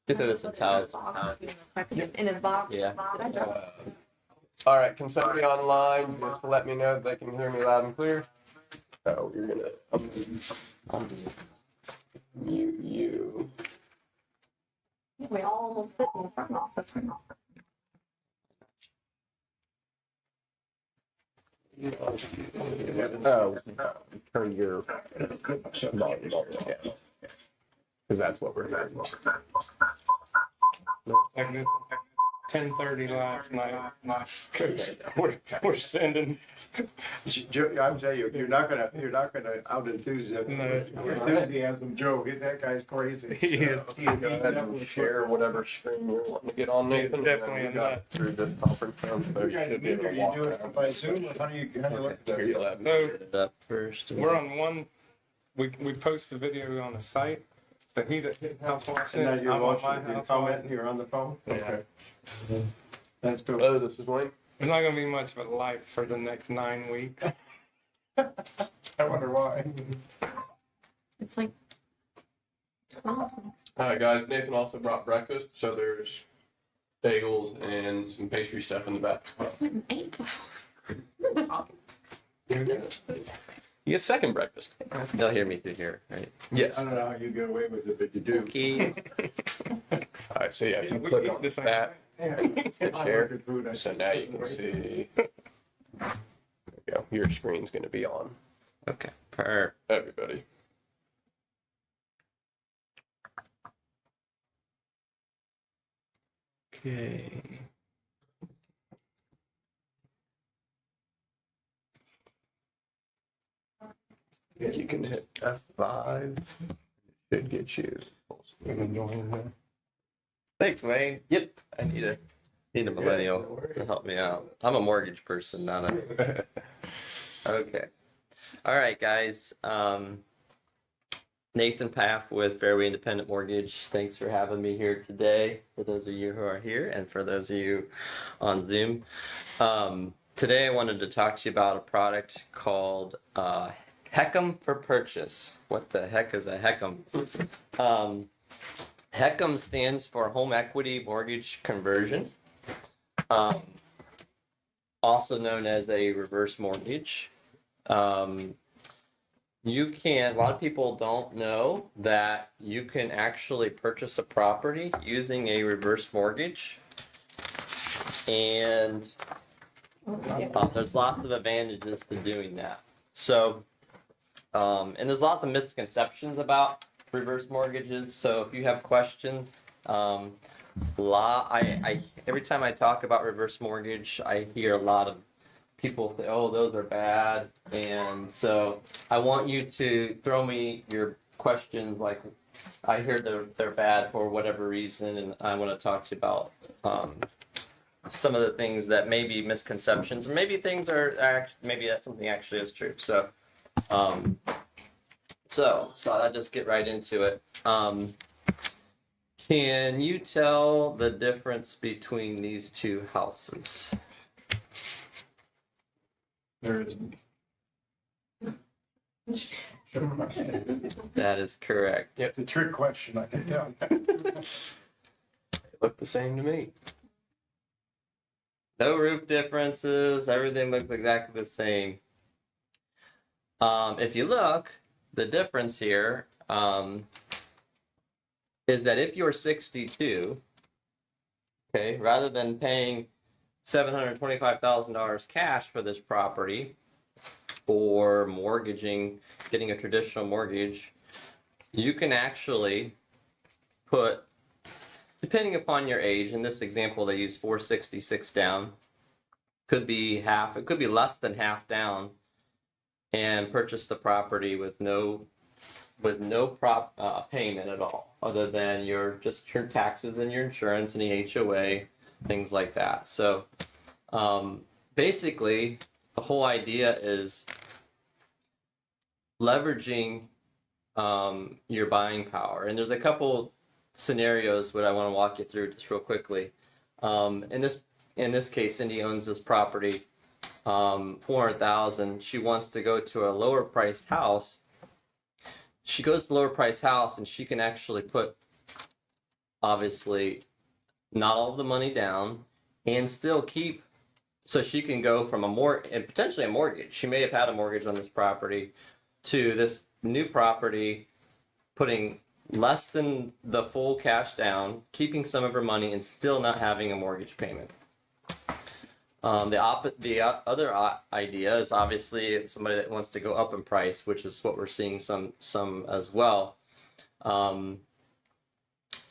Get through this in towels. In his box. Yeah. All right, can somebody online just let me know that they can hear me loud and clear? Oh, you're gonna mute you. We all almost fit in the front office. Oh, turn your volume all the way down. Because that's what we're doing. Like this 10:30 last night. We're sending. I'm telling you, you're not gonna out enthusiasm Joe. That guy's crazy. He is. Go ahead and share whatever screen you're wanting to get on, Nathan. Definitely and then you got through the conference room, so you should be able to walk You do around. it by Zoom, or how do you look at Here you that? go. So It up first. we're on one. We post the video on the site. So he's at his house watching And now it. you're I'm on watching, my you're house commenting, watching. you're on the phone? Yeah. Okay. That's cool. Oh, this is Wayne? There's not going to be much of a life for the next 9 weeks. I wonder why. It's like 12. All right, guys, Nathan also brought breakfast, so there's bagels and some pastry stuff in the back. Went and ate before. You get second breakfast. They'll hear me through here, right? Yes. I All don't know how you get away with it, but you do. Okay. right, so yeah, if you We click eat on the same that, Yeah. hit I share. look at food, I So see now you something can right see. There you go. Your screen's going to be on, Okay. Per. everybody. Okay. If you can hit F5, should get you. Thanks, Wayne. Yep. I need a millennial to help me out. I'm a mortgage person, not a. Okay. All right, guys. Nathan Paff with Fairway Independent Mortgage. Thanks for having me here today, for those of you who are here and for those of you on Zoom. Today I wanted to talk to you about a product called HECM for Purchase. What the heck is a HECM? HECM stands for Home Equity Mortgage Conversion, also known as a reverse mortgage. You can, a lot of people don't know that you can actually purchase a property using a reverse mortgage. And there's lots of advantages to doing that. So, and there's lots of misconceptions about reverse mortgages. So if you have questions, every time I talk about reverse mortgage, I hear a lot of people say, oh, those are bad. And so I want you to throw me your questions like, I hear they're bad for whatever reason, and I want to talk to you about some of the things that may be misconceptions, or maybe things are maybe that's something actually is true. So I'll just get right into it. Can you tell the difference between these two houses? There isn't. That is correct. It's a trick question, I can tell. They look the same to me. No roof differences. Everything looks exactly the same. If you look, the difference here is that if you're 62, okay, rather than paying $725,000 cash for this property or mortgaging, getting a traditional mortgage, you can actually put, depending upon your age, in this example they use 466 down, could be half, it could be less than half down, and purchase the property with no payment at all, other than your taxes and your insurance and the HOA, things like that. So basically, the whole idea is leveraging your buying power. And there's a couple scenarios that I want to walk you through just real quickly. In this case, Cindy owns this property, $400,000. She wants to go to a lower priced house, she goes to lower price house and she can actually put, obviously, not all of the money down and still keep, so she can go from and potentially a mortgage. She may have had a mortgage on this property to this new property, putting less than the full cash down, keeping some of her money and still not having a mortgage payment. The other idea is obviously somebody that wants to go up in price, which is what we're seeing some as well. And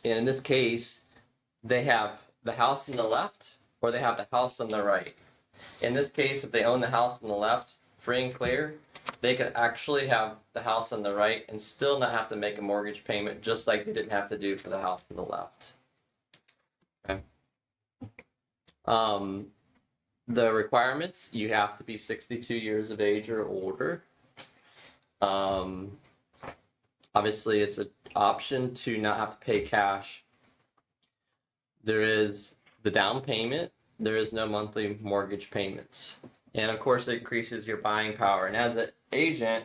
in this case, they have the house on the left or they have the house on the right. In this case, if they own the house on the left, free and clear, they could actually have the house on the right and still not have to make a mortgage payment, just like they didn't have to do for the house on the left. Okay. The requirements, you have to be 62 years of age or older. Obviously, it's an option to not have to pay cash. There is the down payment. There is no monthly mortgage payments. And of course, it increases your buying power. And as an agent,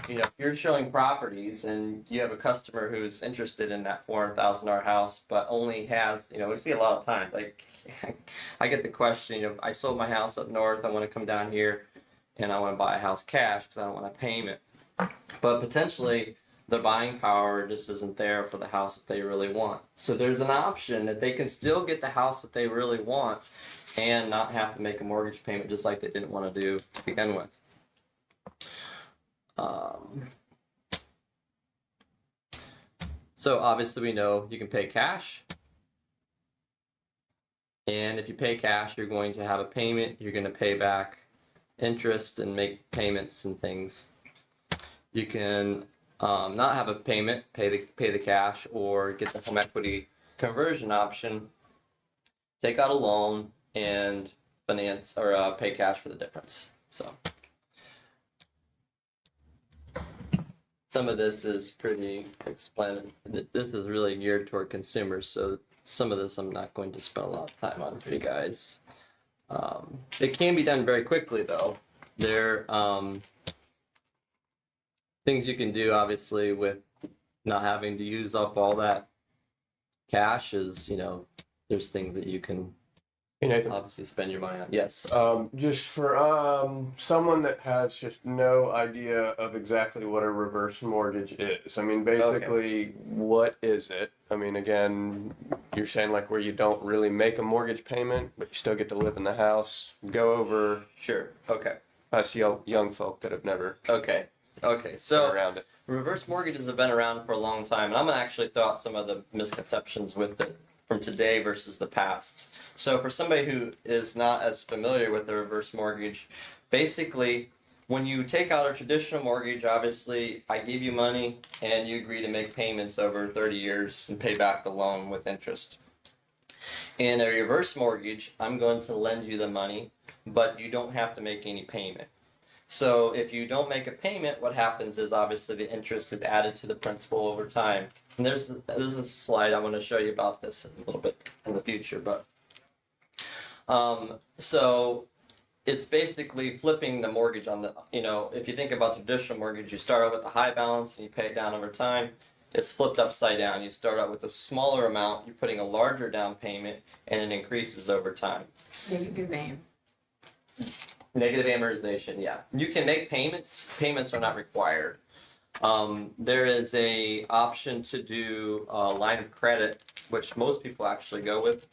if you're showing properties and you have a customer who's interested in that $400,000 house, but only has, we see a lot of times, like, I get the question, I sold my house up north, I want to come down here and I want to buy a house cash because I don't want a payment. But potentially, the buying power just isn't there for the house that they really want. So there's an option that they can still get the house that they really want and not have to make a mortgage payment just like they didn't want to do to begin with. So obviously we know you can pay cash. And if you pay cash, you're going to have a payment. You're going to pay back interest and make payments and things. You can not have a payment, pay the cash, or get the home equity conversion option, take out a loan and finance or pay cash for the difference. So some of this is pretty explanatory. This is really geared toward consumers, so some of this I'm not going to spend a lot of time on for you guys. It can be done very quickly though. There things you can do obviously with not having to use up all that cash is, there's things that you can Hey, Nathan. obviously spend your money on. Yes. Just for someone that has just no idea of exactly what a reverse mortgage is. I mean, basically, What is it? I mean, again, you're saying like where you don't really make a mortgage payment, but you still get to live in the house. Go over Sure. Okay. us young folk that have never Okay. been So around it. reverse mortgages have been around for a long time, and I'm gonna actually throw out some of the misconceptions with it from today versus the past. So for somebody who is not as familiar with the reverse mortgage, basically, when you take out a traditional mortgage, obviously, I give you money and you agree to make payments over 30 years and pay back the loan with interest. In a reverse mortgage, I'm going to lend you the money, but you don't have to make any payment. So if you don't make a payment, what happens is obviously the interest is added to the principal over time. And there's a slide I want to show you about this a little bit in the future, but so it's basically flipping the mortgage on the, if you think about traditional mortgage, you start out with a high balance and you pay it down over time. It's flipped upside down. You start out with a smaller amount, you're putting a larger down payment, and it increases over time. Negative name. Negative amortization, yeah. You can make payments. Payments are not required. There is a option to do a line of credit, which most people actually go with.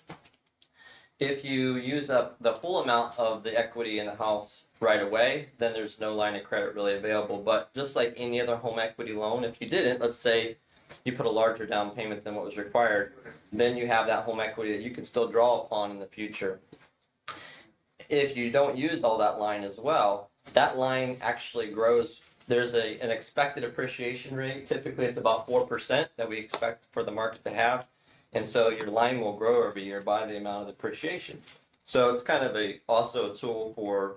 If you use up the full amount of the equity in the house right away, then there's no line of credit really available. But just like any other home equity loan, if you didn't, let's say you put a larger down payment than what was required, then you have that home equity that you can still draw upon in the future. If you don't use all that line as well, that line actually grows. There's an expected appreciation rate. Typically, it's about 4% that we expect for the market to have. And so your line will grow every year by the amount of appreciation. So it's kind of also a tool for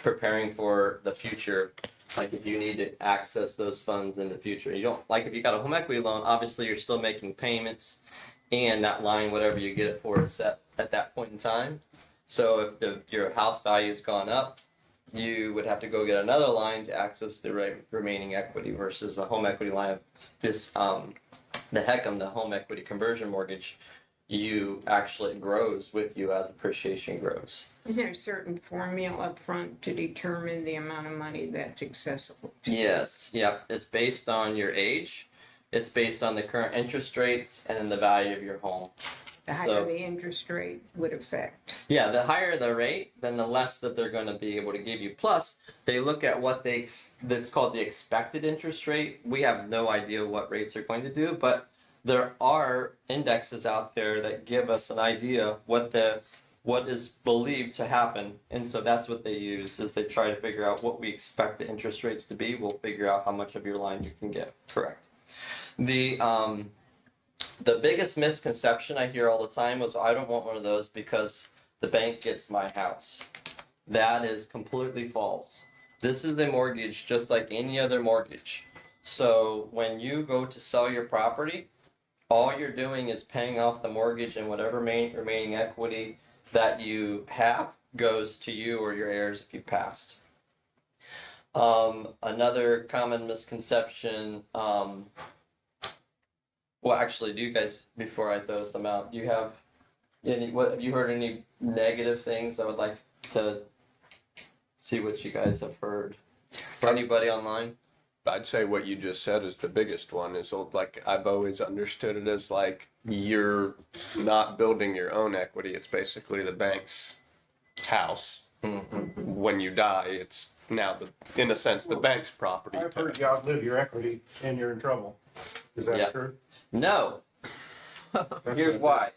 preparing for the future. Like if you need to access those funds in the future, you don't, like if you got a home equity loan, obviously you're still making payments and that line, whatever you get it for, is set at that point in time. So if your house value has gone up, you would have to go get another line to access the remaining equity versus a home equity line. This, the HECM, the home equity conversion mortgage, you actually grows with you as appreciation grows. Is there a certain formula up front to determine the amount of money that's accessible to you? Yes, yep. It's based on your age, it's based on the current interest rates, and then the value of your home. The higher So- the interest rate would affect. Yeah, the higher the rate, then the less that they're going to be able to give you. Plus, they look at what that's called the expected interest rate. We have no idea what rates are going to do, but there are indexes out there that give us an idea what is believed to happen, and so that's what they use. Is they try to figure out what we expect the interest rates to be. We'll figure out how much of your line you can get. Correct. The biggest misconception I hear all the time was, I don't want one of those because the bank gets my house. That is completely false. This is a mortgage just like any other mortgage. So when you go to sell your property, all you're doing is paying off the mortgage, and whatever remaining equity that you have goes to you or your heirs if you passed. Another common misconception, well, actually, do you guys, before I throw some out, do you have have you heard any negative things? I would like to see what you guys have heard. Anybody online? I'd say what you just said is the biggest one. Is like, I've always understood it as like, you're not building your own equity. It's basically the bank's house. Mm-hmm. When you die, it's now in a sense, the bank's property. I've heard you outlive your equity and you're in trouble. Is Yeah. that true? No. Here's why.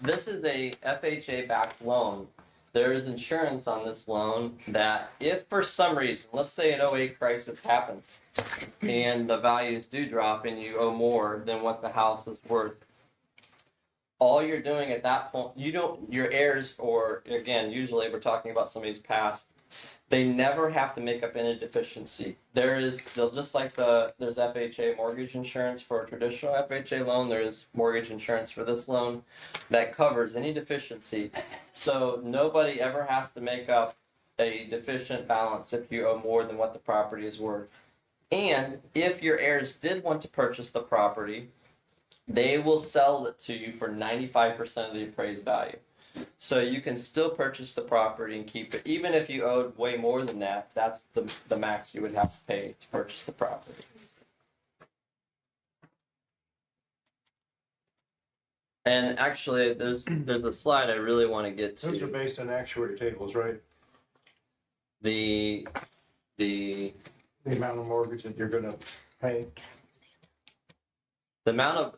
This is a FHA-backed loan. There is insurance on this loan that if for some reason, let's say an 08 crisis happens and the values do drop and you owe more than what the house is worth, all you're doing at that point, your heirs, or again, usually we're talking about somebody's past, they never have to make up any deficiency. They'll just like there's FHA mortgage insurance for a traditional FHA loan, there is mortgage insurance for this loan that covers any deficiency. So nobody ever has to make up a deficient balance if you owe more than what the property is worth. And if your heirs did want to purchase the property, they will sell it to you for 95% of the appraised value. So you can still purchase the property and keep it, even if you owed way more than that. That's the max you would have to pay to purchase the property. And actually, there's a slide I really want to get to. Those are based on actuary tables, right? The The amount of mortgage that you're gonna pay. amount of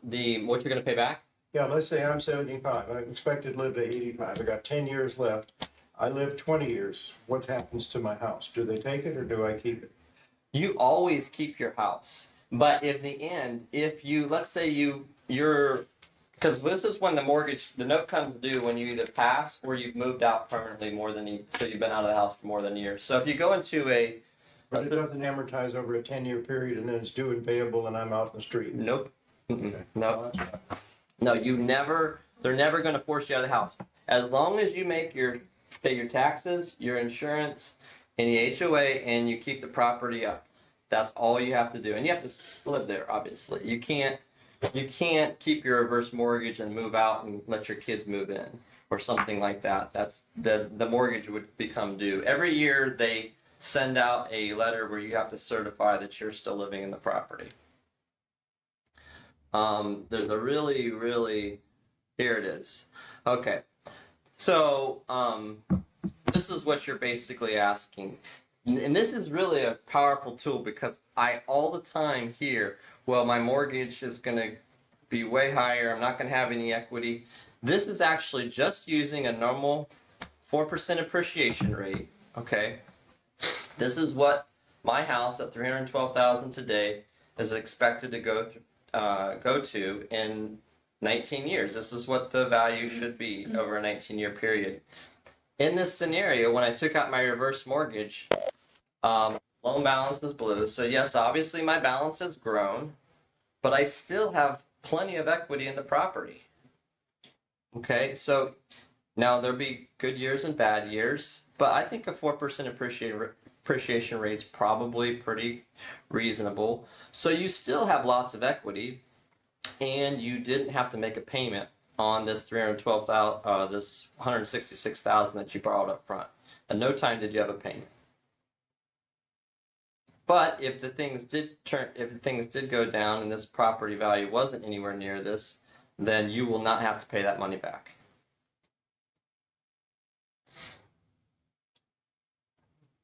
what you're going to pay back. Yeah, let's say I'm 75. I expected to live to 85. I got 10 years left. I live 20 years. What happens to my house? Do they take it or do I keep it? You always keep your house, but in the end, if you, let's say you're, because this is when the note comes due when you either pass or you've moved out permanently so you've been out of the house for more than a year. So if you go into But it doesn't amortize over a 10-year period and then it's due and payable and I'm out in the street. Nope. Okay. No. No, they're never going to force you out of the house. As long as you pay your taxes, your insurance, and the HOA, and you keep the property up. That's all you have to do. And you have to live there, obviously. You can't keep your reverse mortgage and move out and let your kids move in or something like that. That's the mortgage would become due. Every year they send out a letter where you have to certify that you're still living in the property. There's a really, really, here it is. Okay. So, this is what you're basically asking. And this is really a powerful tool because I all the time hear, well, my mortgage is going to be way higher. I'm not going to have any equity. This is actually just using a normal 4% appreciation rate. Okay. This is what my house at $312,000 today is expected to go to in 19 years. This is what the value should be over a 19-year period. In this scenario, when I took out my reverse mortgage, loan balance is blue. So yes, obviously my balance has grown, but I still have plenty of equity in the property. Okay, so now there'll be good years and bad years. but I think a 4% appreciation rate's probably pretty reasonable. So you still have lots of equity, and you didn't have to make a payment on this 312,000, this 166,000 that you borrowed up front. At no time did you have a payment. But if the things did go down and this property value wasn't anywhere near this, then you will not have to pay that money back.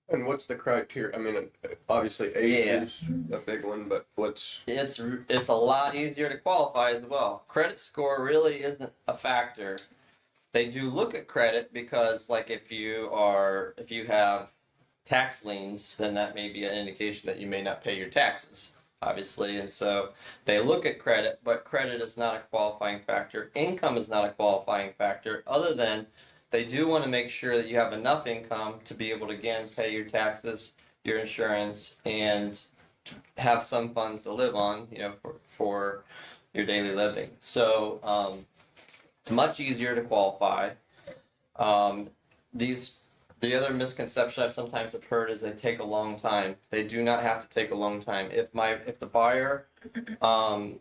And what's the criteria? I mean, obviously age Yeah. is a big one, but what's, It's a lot easier to qualify as well. Credit score really isn't a factor. They do look at credit because, like, if you have tax liens, then that may be an indication that you may not pay your taxes, obviously. And so they look at credit, but credit is not a qualifying factor. Income is not a qualifying factor, other than they do want to make sure that you have enough income to be able to, again, pay your taxes, your insurance, and have some funds to live on, for your daily living. So it's much easier to qualify. The other misconception I sometimes have heard is they take a long time. They do not have to take a long time. If the buyer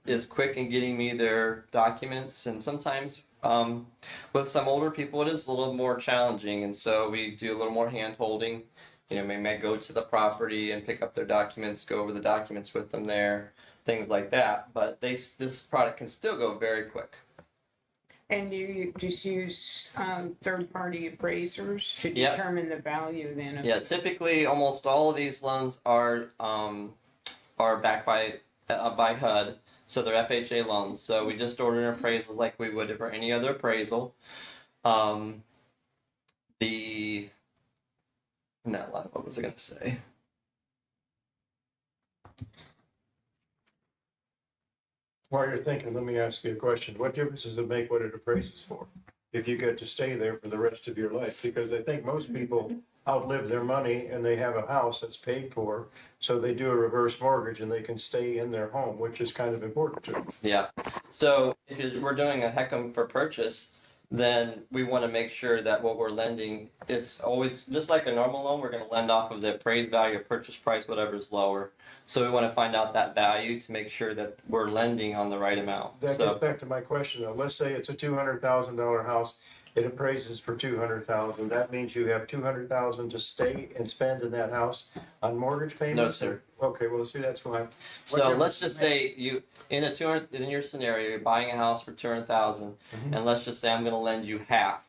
is quick in getting me their documents, and sometimes with some older people it is a little more challenging, and so we do a little more hand holding. We may go to the property and pick up their documents, go over the documents with them there, things like that. But this product can still go very quick. And you just use third-party appraisers to Yep. determine the value then of Yeah, typically almost all of these loans are backed by HUD, so they're FHA loans. So we just order an appraisal like we would for any other appraisal. What was I gonna say? While you're thinking, let me ask you a question. What difference does it make what it appraises for? If you get to stay there for the rest of your life? Because I think most people outlive their money and they have a house that's paid for, so they do a reverse mortgage and they can stay in their home, which is kind of important to them. Yeah. So if we're doing a HECM for purchase, then we want to make sure that what we're lending, it's always just like a normal loan. We're going to lend off of the appraised value or purchase price, whatever is lower. So we want to find out that value to make sure that we're lending on the right amount. That gets back to my question though. Let's say it's a $200,000 house. It appraises for $200,000. That means you have $200,000 to stay and spend in that house on mortgage payments? No, sir. Okay, well, see, that's fine. So let's just say in your scenario, you're buying a house for $200,000, Mhm. and let's just say I'm going to lend you half.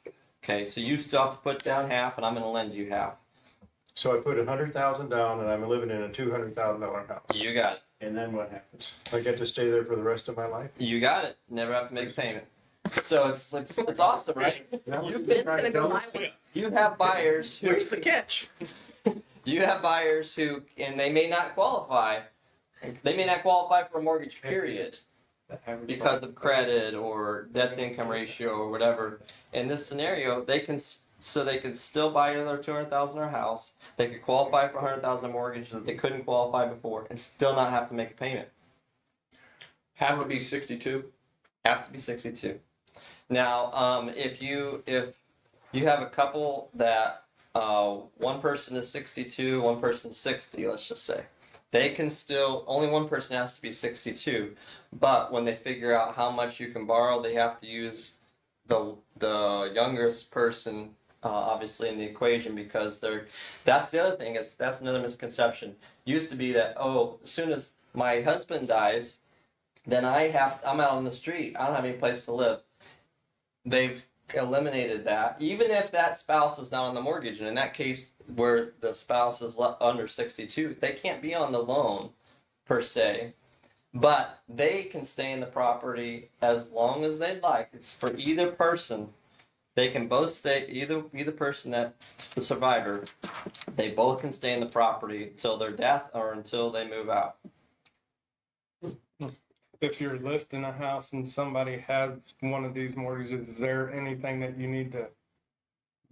Okay, so you still have to put down half, and I'm going to lend you half. So I put $100,000 down and I'm living in a $200,000 house. You got it. And then what happens? I get to stay there for the rest of my life? You got it. Never have to make a payment. So it's awesome, right? It's gonna go my way. You have buyers who. where's the catch? You have buyers who, and they may not qualify. They may not qualify for a mortgage period because of credit or debt to income ratio or whatever. In this scenario, they can still buy another $200,000 house. They could qualify for $100,000 mortgage that they couldn't qualify before, and still not have to make a payment. Have it be 62? Have to be 62. Now, if you have a couple that one person is 62, one person's 60, let's just say, they can still, only one person has to be 62, but when they figure out how much you can borrow, they have to use the youngest person obviously in the equation, because that's the other thing, that's another misconception. Used to be that, as soon as my husband dies, then I'm out on the street, I don't have any place to live. They've eliminated that, even if that spouse is not on the mortgage. And in that case, where the spouse is under 62, they can't be on the loan per se, but they can stay in the property as long as they'd like. It's for either person. They can both stay, either person that's the survivor, they both can stay in the property until their death or until they move out. If you're listing a house and somebody has one of these mortgages, is there anything that you need to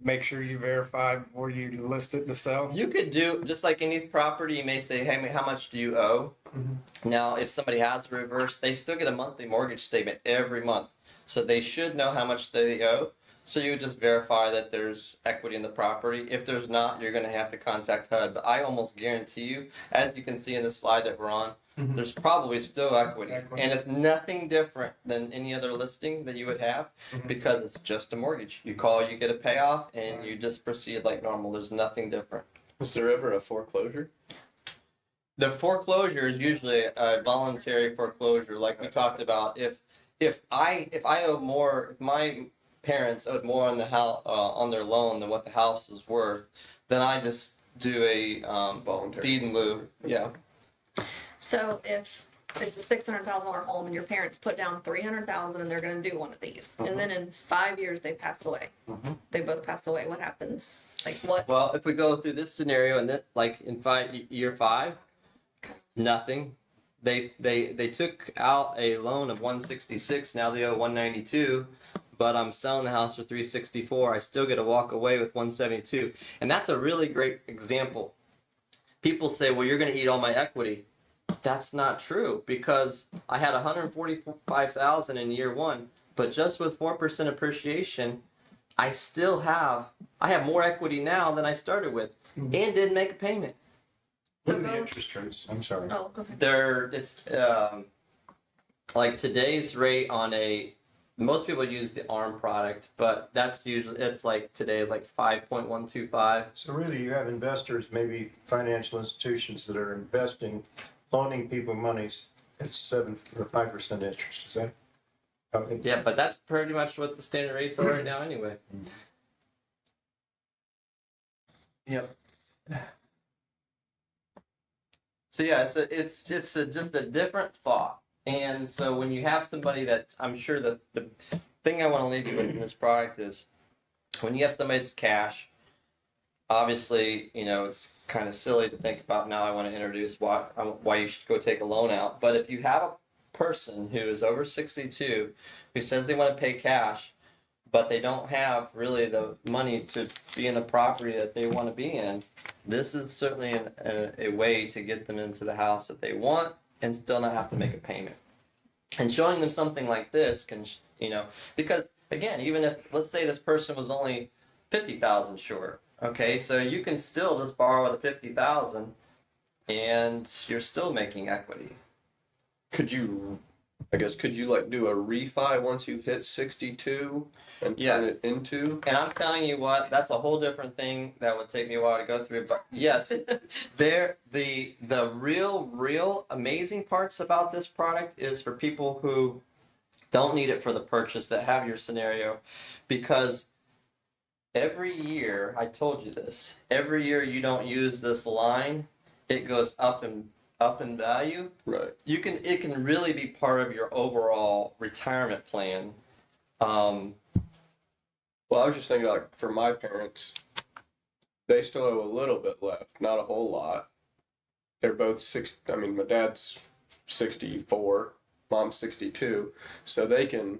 make sure you verify before you list it to sell? You could do, just like any property, you may say, hey, how much do you owe? Mm-hmm. Now, if somebody has a reverse, they still get a monthly mortgage statement every month. So they should know how much they owe. So you would just verify that there's equity in the property. If there's not, you're gonna have to contact HUD. But I almost guarantee you, as you can see in the slide that we're on, Mhm. there's probably still equity. Equity. And it's nothing different than any other listing that you would have Mhm. because it's just a mortgage. You call, you get a payoff, and you just proceed like normal. There's nothing different. Was there ever a foreclosure? The foreclosure is usually a voluntary foreclosure, like we talked about. If I owe more, if my parents owed more on the house on their loan than what the house is worth, then I just do a Voluntary. deed in lieu. Yeah. So if it's a $600,000 home and your parents put down 300,000 and they're gonna do one of these, and then in 5 years they pass away, Mhm. they both pass away, what happens? Like what? Well, if we go through this scenario and that, like in year 5, nothing. They took out a loan of 166. Now they owe 192. But I'm selling the house for 364. I still get to walk away with 172. And that's a really great example. People say, well, you're going to eat all my equity. That's not true because I had 145,000 in year 1, but just with 4% appreciation, I have more equity now than I started with and didn't make a payment. What are the interest rates? I'm sorry. Oh, go ahead. It's like today's rate on most people use the ARM product, but that's usually, it's like today is like 5.125. So really, you have investors, maybe financial institutions that are investing, loaning people monies at 7 or 5% interest. Is that? Yeah, but that's pretty much what the standard rates are right now anyway. Yep. So yeah, it's just a different thought. And so when you have somebody that, I'm sure that the thing I want to leave you with in this product is when you have somebody that's cash, obviously, it's kind of silly to think about now I want to introduce why you should go take a loan out. But if you have a person who is over 62 who says they want to pay cash, but they don't have really the money to be in the property that they want to be in, this is certainly a way to get them into the house that they want and still not have to make a payment. And showing them something like this can, because again, even if, let's say this person was only 50,000 short, okay, so you can still just borrow the 50,000 and you're still making equity. Could you like do a refi once you've hit 62 and turn Yes. it into? And I'm telling you what, that's a whole different thing that would take me a while to go through. But yes, the real amazing parts about this product is for people who don't need it for the purchase, that have your scenario, because every year, I told you this, every year you don't use this line, it goes up in value. Right. It can really be part of your overall retirement plan. Well, I was just thinking, like, for my parents, they still owe a little bit left, not a whole lot. They're both my dad's 64, mom's 62, so they can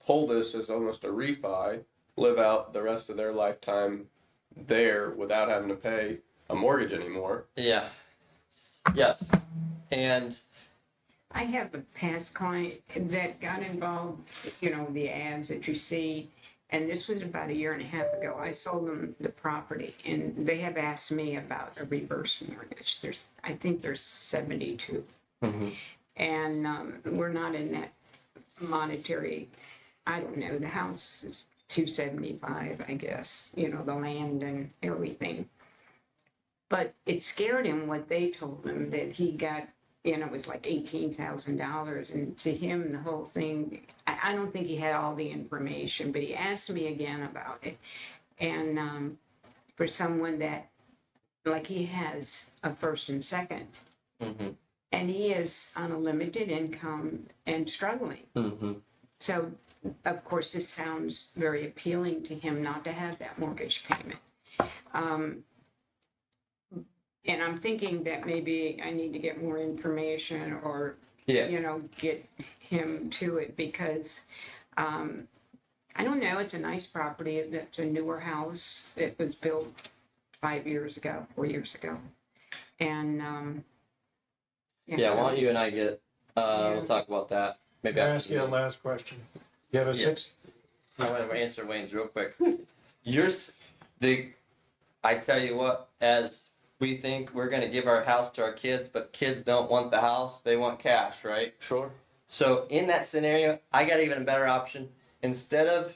pull this as almost a refi, live out the rest of their lifetime there without having to pay a mortgage anymore. Yeah. Yes. And I have a past client that got involved, the ads that you see, and this was about 1.5 years ago. I sold them the property, and they have asked me about a reverse mortgage. I think there's 72, and we're not in that monetary. I don't know. The house is 275, I guess. The land and everything. But it scared him what they told him, that he got, it was like $18,000. And to him, the whole thing, I don't think he had all the information, but he asked me again about it. And for someone that, like, he has a first and second, and he is on a limited income and struggling. So, of course, this sounds very appealing to him not to have that mortgage payment. And I'm thinking that maybe I need to get more information or, get him to it because, I don't know, it's a nice property. It's a newer house. It was built 4 years ago. And, yeah, why don't you and I get, we'll talk about that. Maybe Can I after ask the you a meeting. last question? You have a Yes. I want to answer Wayne's real quick. Yours, I tell you what, as we think we're going to give our house to our kids, but kids don't want the house, they want cash, right? Sure. So in that scenario, I got even a better option. Instead of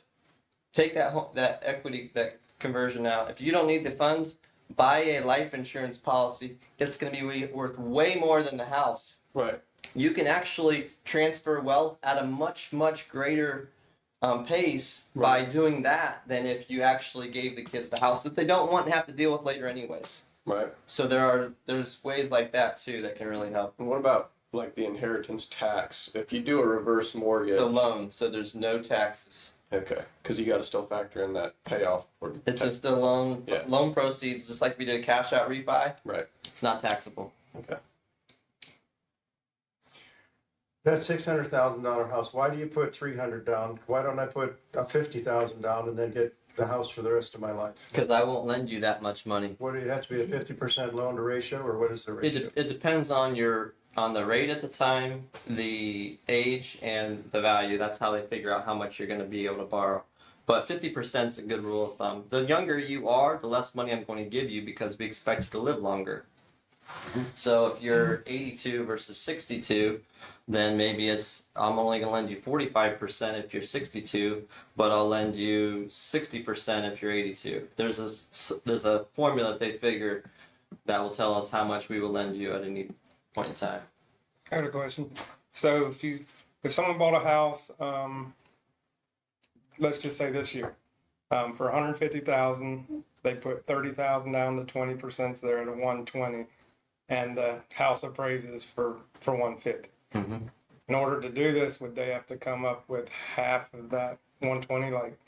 take that equity, that conversion out, if you don't need the funds, buy a life insurance policy. It's going to be worth way more than the house. Right. You can actually transfer wealth at a much, much greater pace by doing that than if you actually gave the kids the house that they don't want and have to deal with later anyways. Right. So there's ways like that too that can really help. And what about like the inheritance tax? If you do a reverse mortgage, It's a loan, so there's no taxes. okay, because you got to still factor in that payoff. It's just a loan, Yeah. loan proceeds, just like we did a cash out refi. Right. It's not taxable. Okay. That $600,000 house, why do you put 300 down? Why don't I put 50,000 down and then get the house for the rest of my life? Because I won't lend you that much money. What, it has to be a 50% loan to ratio, or what is the ratio? It depends on the rate at the time, the age, and the value. That's how they figure out how much you're going to be able to borrow. But 50% is a good rule of thumb. The younger you are, the less money I'm going to give you because we expect you to live longer. So if you're 82 versus 62, then maybe I'm only going to lend you 45% if you're 62, but I'll lend you 60% if you're 82. There's a formula that they figure that will tell us how much we will lend you at any point in time. I got a question. So if someone bought a house, let's just say this year, for 150,000, they put 30,000 down, the 20%'s there at a 120, and the house appraises for 150. Mm-hmm. In order to do this, would they have to come up with half of that 120, like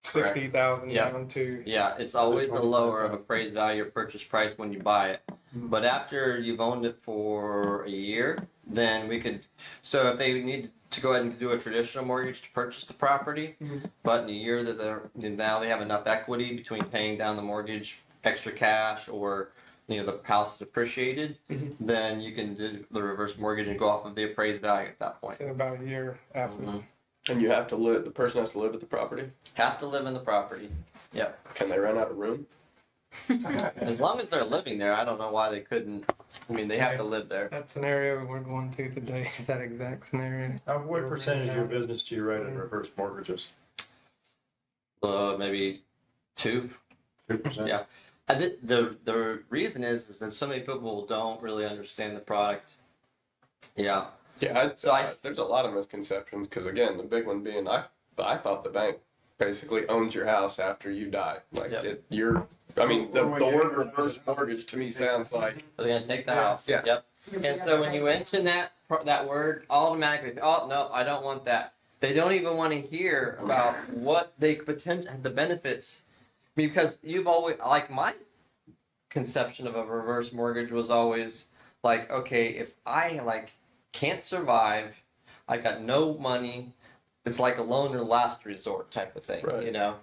60,000 Yeah. down to? Yeah, it's always the lower of appraised value or purchase price when you buy it. But after you've owned it for a year, then so if they need to go ahead and do a traditional mortgage to purchase the property, but in a year that now they have enough equity between paying down the mortgage, extra cash, or the house is appreciated, then you can do the reverse mortgage and go off of the appraised value at that point. So about a year after. Mhm. And you have to live. The person has to live at the property. Have to live in the property. Yep. Can they rent out a room? As long as they're living there, I don't know why they couldn't. I mean, they have to live there. That scenario we're going to today is that exact scenario. What percentage of your business do you write in reverse mortgages? Maybe 2. 2%? Yeah. The reason is that so many people don't really understand the product. Yeah. Yeah. There's a lot of misconceptions because again, the big one being I thought the bank basically owns your house after you die. Like Yep. the word reverse mortgage to me sounds like They're gonna take the house. Yeah. Yep. And so when you mention that word, automatically, oh no, I don't want that. They don't even want to hear about what they the benefits, because you've always, like, my conception of a reverse mortgage was always like, okay, if I can't survive, I got no money, it's like a loan or last resort type of thing, Right.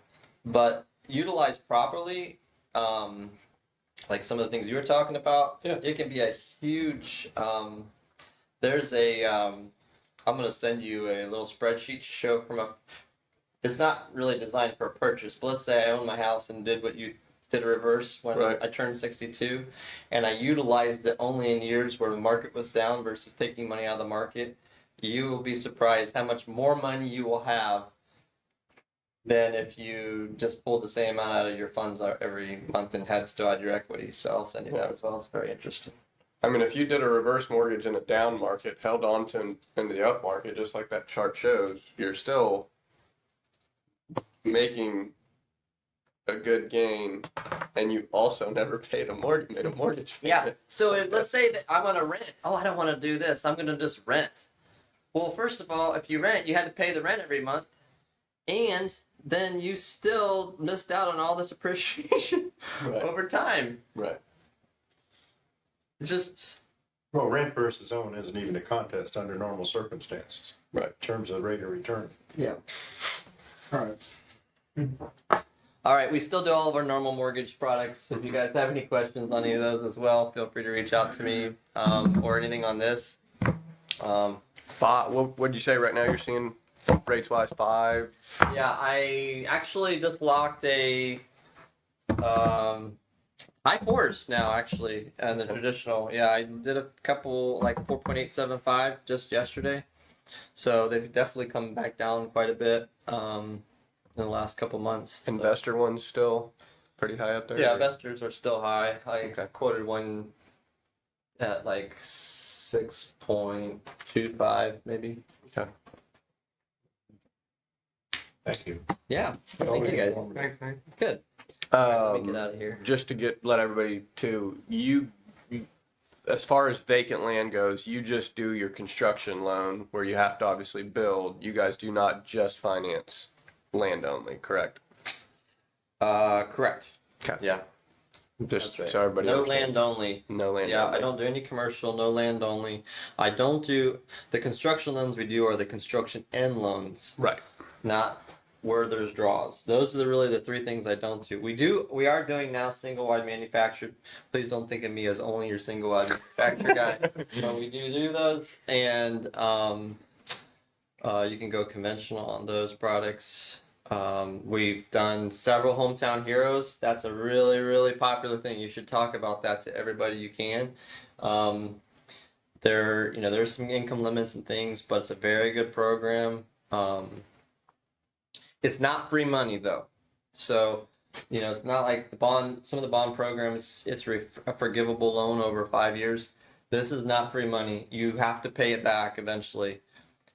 But utilized properly, like some of the things you were talking about, it can be a huge, there's I'm going to send you a little spreadsheet to show it's not really designed for a purchase, but let's say I own my house and did what you did a reverse when Right. I turned 62, and I utilized it only in years where the market was down versus taking money out of the market. You will be surprised how much more money you will have than if you just pulled the same amount out of your funds every month and had still had your equity. So I'll send you that as well. It's very interesting. I mean, if you did a reverse mortgage in a down market, held on to in the up market, just like that chart shows, you're still making a good gain, and you also never made a mortgage Yeah. payment. So let's say that I want to rent. Oh, I don't want to do this. I'm going to just rent. Well, first of all, if you rent, you had to pay the rent every month, and then you still missed out on all this appreciation Right. over time. Right. It's just. Well, rent versus own isn't even a contest under normal circumstances. Right. In terms of rate of return. Yeah. All right. All right, we still do all of our normal mortgage products. If you guys have any questions on any of those as well, feel free to reach out to me, or anything on this. What would you say right now you're seeing rates wise, 5? Yeah, I actually just locked a high fours now, actually, and the traditional. Yeah, I did a couple like 4.875 just yesterday, so they've definitely come back down quite a bit in the last couple months. so- Investor ones still pretty high up there? Yeah, investors are still high. I Okay. quoted one at like 6.25 maybe. Thank you. Yeah, thank you guys. Thanks, Nate. Good. Let me get out of here. Just to let everybody too, as far as vacant land goes, you just do your construction loan where you have to obviously build. You guys do not just finance land only, correct? Correct. Okay. Yeah. Just That's right. so everybody No understands. land only. No land Yeah, only. I don't do any commercial, no land only. I don't do, the construction loans we do are the construction end loans, Right. not where there's draws. Those are really the three things I don't do. We are doing now single wide manufactured. Please don't think of me as only your single wide manufactured guy. But we do those, and you can go conventional on those products. We've done several hometown heroes. That's a really, really popular thing. You should talk about that to everybody you can. There's some income limits and things, but it's a very good program. It's not free money though. So, it's not like some of the bond programs, it's a forgivable loan over 5 years. This is not free money. You have to pay it back eventually.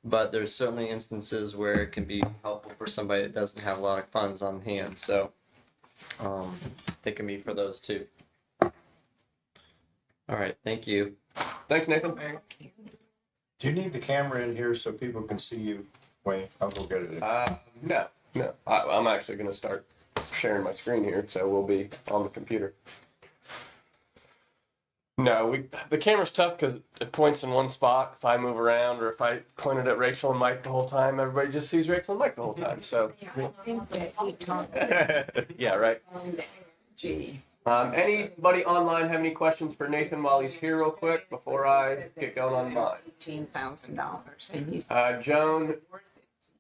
But there's certainly instances where it can be helpful for somebody that doesn't have a lot of funds on hand. So it can be for those too. All right, thank you. Thanks, Nathan. Do you need the camera in here so people can see you? Wait, I'll go get it. No. I'm actually going to start sharing my screen here, so we'll be on the computer. No, the camera's tough because it points in one spot. If I move around or if I point it at Rachel and Mike the whole time, everybody just sees Rachel and Mike the whole time. So, I think that he talked yeah, right. on the energy. Anybody online have any questions for Nathan while he's here real quick before I get going on mine? $18,000, and he's. Joan,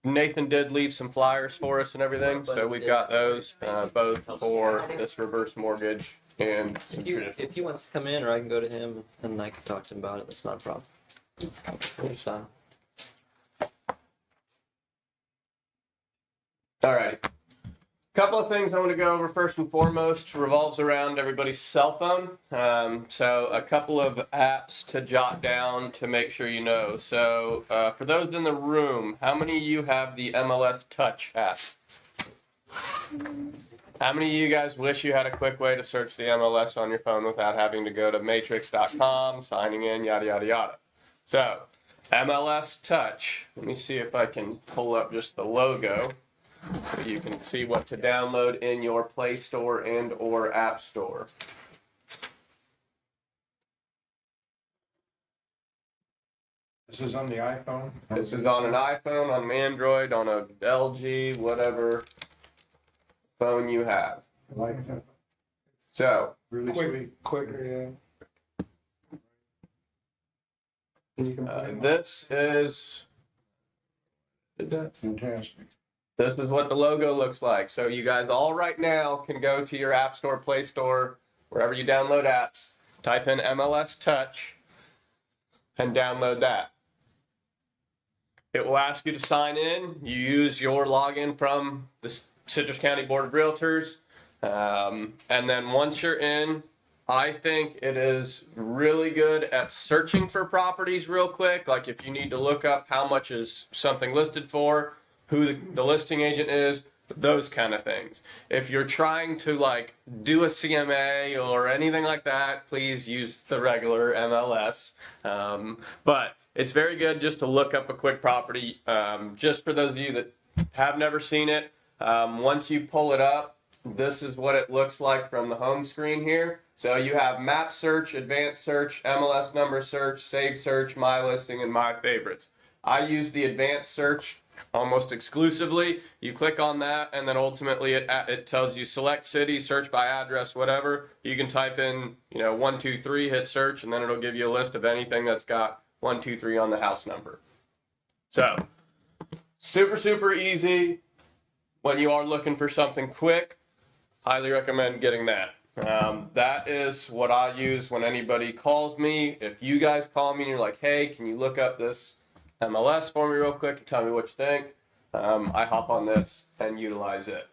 Nathan did leave some flyers for us and everything, so we've got those, both for this reverse mortgage and some traditional. If he wants to come in, or I can go to him and I can talk to him about it. That's not a problem. Anytime. All right. Couple of things I want to go over first and foremost revolves around everybody's cell phone. So a couple of apps to jot down to make sure you know. So for those in the room, how many of you have the MLS Touch app? How many of you guys wish you had a quick way to search the MLS on your phone without having to go to matrix.com, signing in, yada, yada, yada? So MLS Touch, let me see if I can pull up just the logo. So you can see what to download in your Play Store and or App Store. This is on the iPhone? This is on an iPhone, on an Android, on a LG, whatever phone you have. I like that. So, Really sweet. Quicker, yeah. And you can. this is Fantastic. This is what the logo looks like. So you guys all right now can go to your App Store, Play Store, wherever you download apps, type in MLS Touch, and download that. It will ask you to sign in. You use your login from the Citrus County Board of Realtors. And then once you're in, I think it is really good at searching for properties real quick. Like if you need to look up how much is something listed for, who the listing agent is, those kind of things. If you're trying to like do a CMA or anything like that, please use the regular MLS. But it's very good just to look up a quick property. Just for those of you that have never seen it, once you pull it up, this is what it looks like from the home screen here. So you have map search, advanced search, MLS number search, save search, my listing, and my favorites. I use the advanced search almost exclusively. You click on that, and then ultimately it tells you select city, search by address, whatever. You can type in 123, hit search, and then it'll give you a list of anything that's got 123 on the house number. So super, super easy. When you are looking for something quick, highly recommend getting that. That is what I use when anybody calls me. If you guys call me and you're like, hey, can you look up this MLS for me real quick and tell me what you think? I hop on this and utilize it.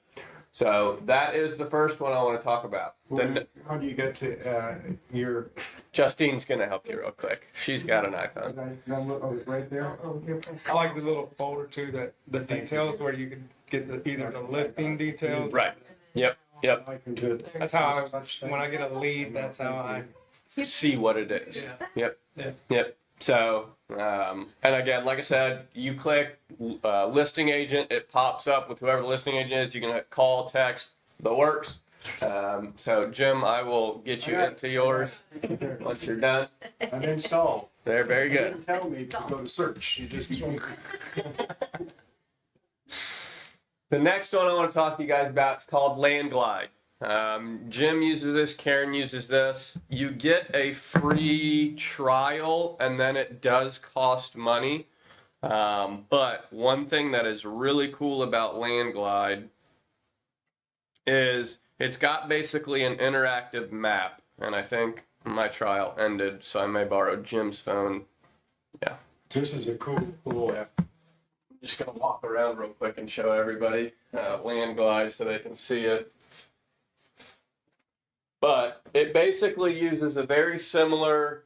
So that is the first one I want to talk about. Then How do you get to, your, Justine's going to help you real quick. She's got an iPhone. right there? I like the little folder too, that the details where you can get either the listing details. Right. Yep. I can do it. That's how when I get a lead, that's how I, See what it is. yeah. Yep. Yeah. Yep. So, and again, like I said, you click listing agent, it pops up with whoever the listing agent is. You can call, text, the works. So, Jim, I will get you into yours once you're done. I'm installed. There, very You good. didn't tell me to go to search, you just told me. The next one I want to talk to you guys about is called Land Glide. Jim uses this, Karen uses this. You get a free trial and then it does cost money. But one thing that is really cool about Land Glide is it's got basically an interactive map. And I think my trial ended, so I may borrow Jim's phone. This is a cool app. Just gonna walk around real quick and show everybody Land Glide so they can see it. But it basically uses a very similar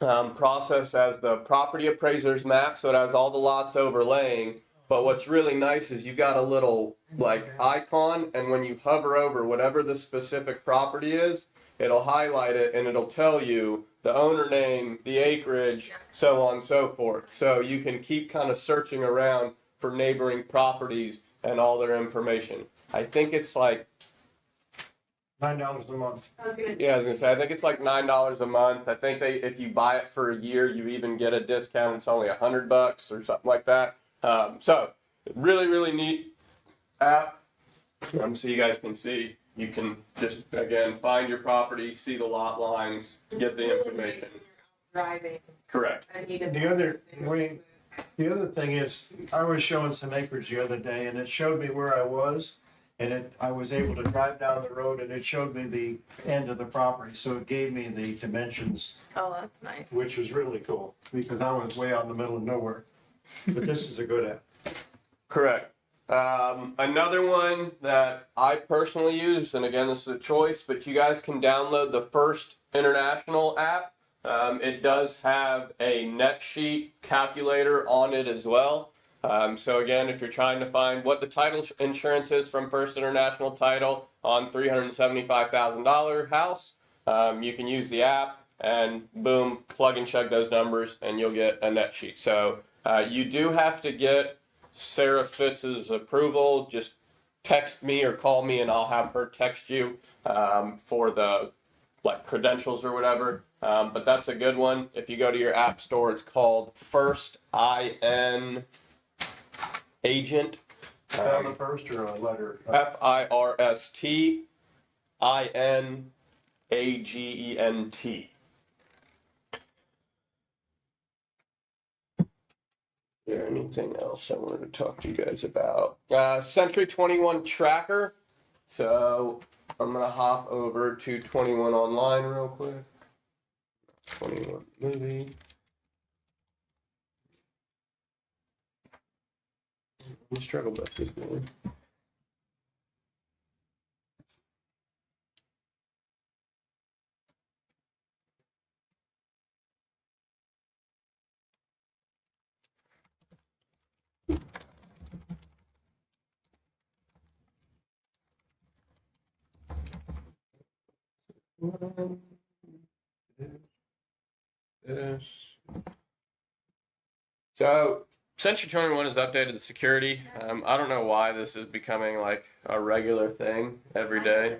process as the property appraiser's map, so it has all the lots overlaying. But what's really nice is you got a little like icon, and when you hover over whatever the specific property is, it'll highlight it and it'll tell you the owner name, the acreage, so on and so forth. So you can keep kind of searching around for neighboring properties and all their information. I think it's like, $9 a month. yeah, I was gonna say, I think it's like $9 a month. I think they, if you buy it for a year, you even get a discount. It's only $100 or something like that. So really, really neat app. So you guys can see. You can just, again, find your property, see the lot lines, get the information. Driving. Correct. The other thing is, I was showing some acreage the other day and it showed me where I was. And I was able to drive down the road and it showed me the end of the property. So it gave me the dimensions, Oh, that's nice. which was really cool because I was way out in the middle of nowhere. But this is a good app. Correct. Another one that I personally use, and again, this is a choice, but you guys can download the First International app. It does have a net sheet calculator on it as well. So again, if you're trying to find what the title insurance is from First International Title on $375,000 house, you can use the app and boom, plug and chug those numbers and you'll get a net sheet. So you do have to get Sarah Fitz's approval. Just text me or call me and I'll have her text you for the like credentials or whatever. But that's a good one. If you go to your app store, it's called First IN Agent. Spell the first or a letter? FIRSTINAGENT. Is there anything else I wanted to talk to you guys about? Century 21 Tracker. So I'm gonna hop over to 21 Online real quick. 21 Movie. The struggle bus is going. So Century 21 has updated the security. I don't know why this is becoming like a regular thing every day.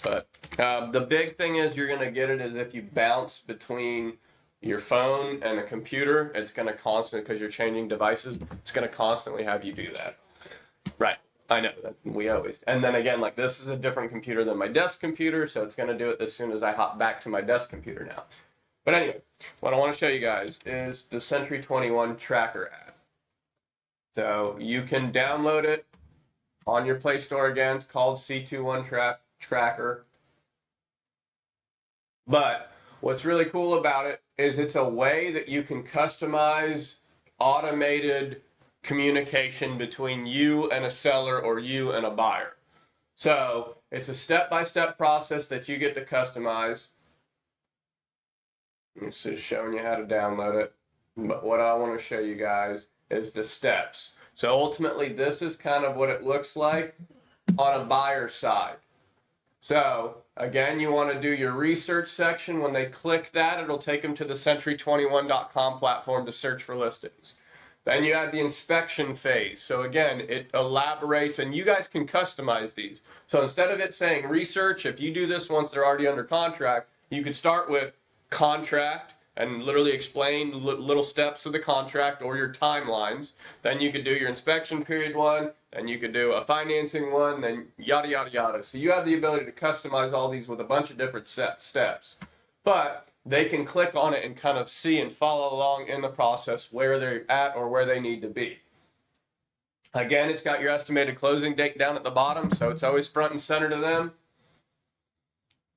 But the big thing is you're gonna get it is if you bounce between your phone and a computer, it's gonna constantly, because you're changing devices, it's gonna constantly have you do that. Right. I know that we always, and then again, like this is a different computer than my desk computer, so it's gonna do it as soon as I hop back to my desk computer now. But anyway, what I want to show you guys is the Century 21 Tracker app. So you can download it on your Play Store again. It's called C21 Tracker. But what's really cool about it is it's a way that you can customize automated communication between you and a seller or you and a buyer. So it's a step-by-step process that you get to customize. It's just showing you how to download it. But what I want to show you guys is the steps. So ultimately, this is kind of what it looks like on a buyer side. So again, you want to do your research section. When they click that, it'll take them to the century21.com platform to search for listings. Then you have the inspection phase. So again, it elaborates, and you guys can customize these. So instead of it saying research, if you do this once they're already under contract, you could start with contract and literally explain little steps of the contract or your timelines. Then you could do your inspection period one, and you could do a financing one, then yada, yada, yada. So you have the ability to customize all these with a bunch of different steps. But they can click on it and kind of see and follow along in the process where they're at or where they need to be. Again, it's got your estimated closing date down at the bottom, so it's always front and center to them.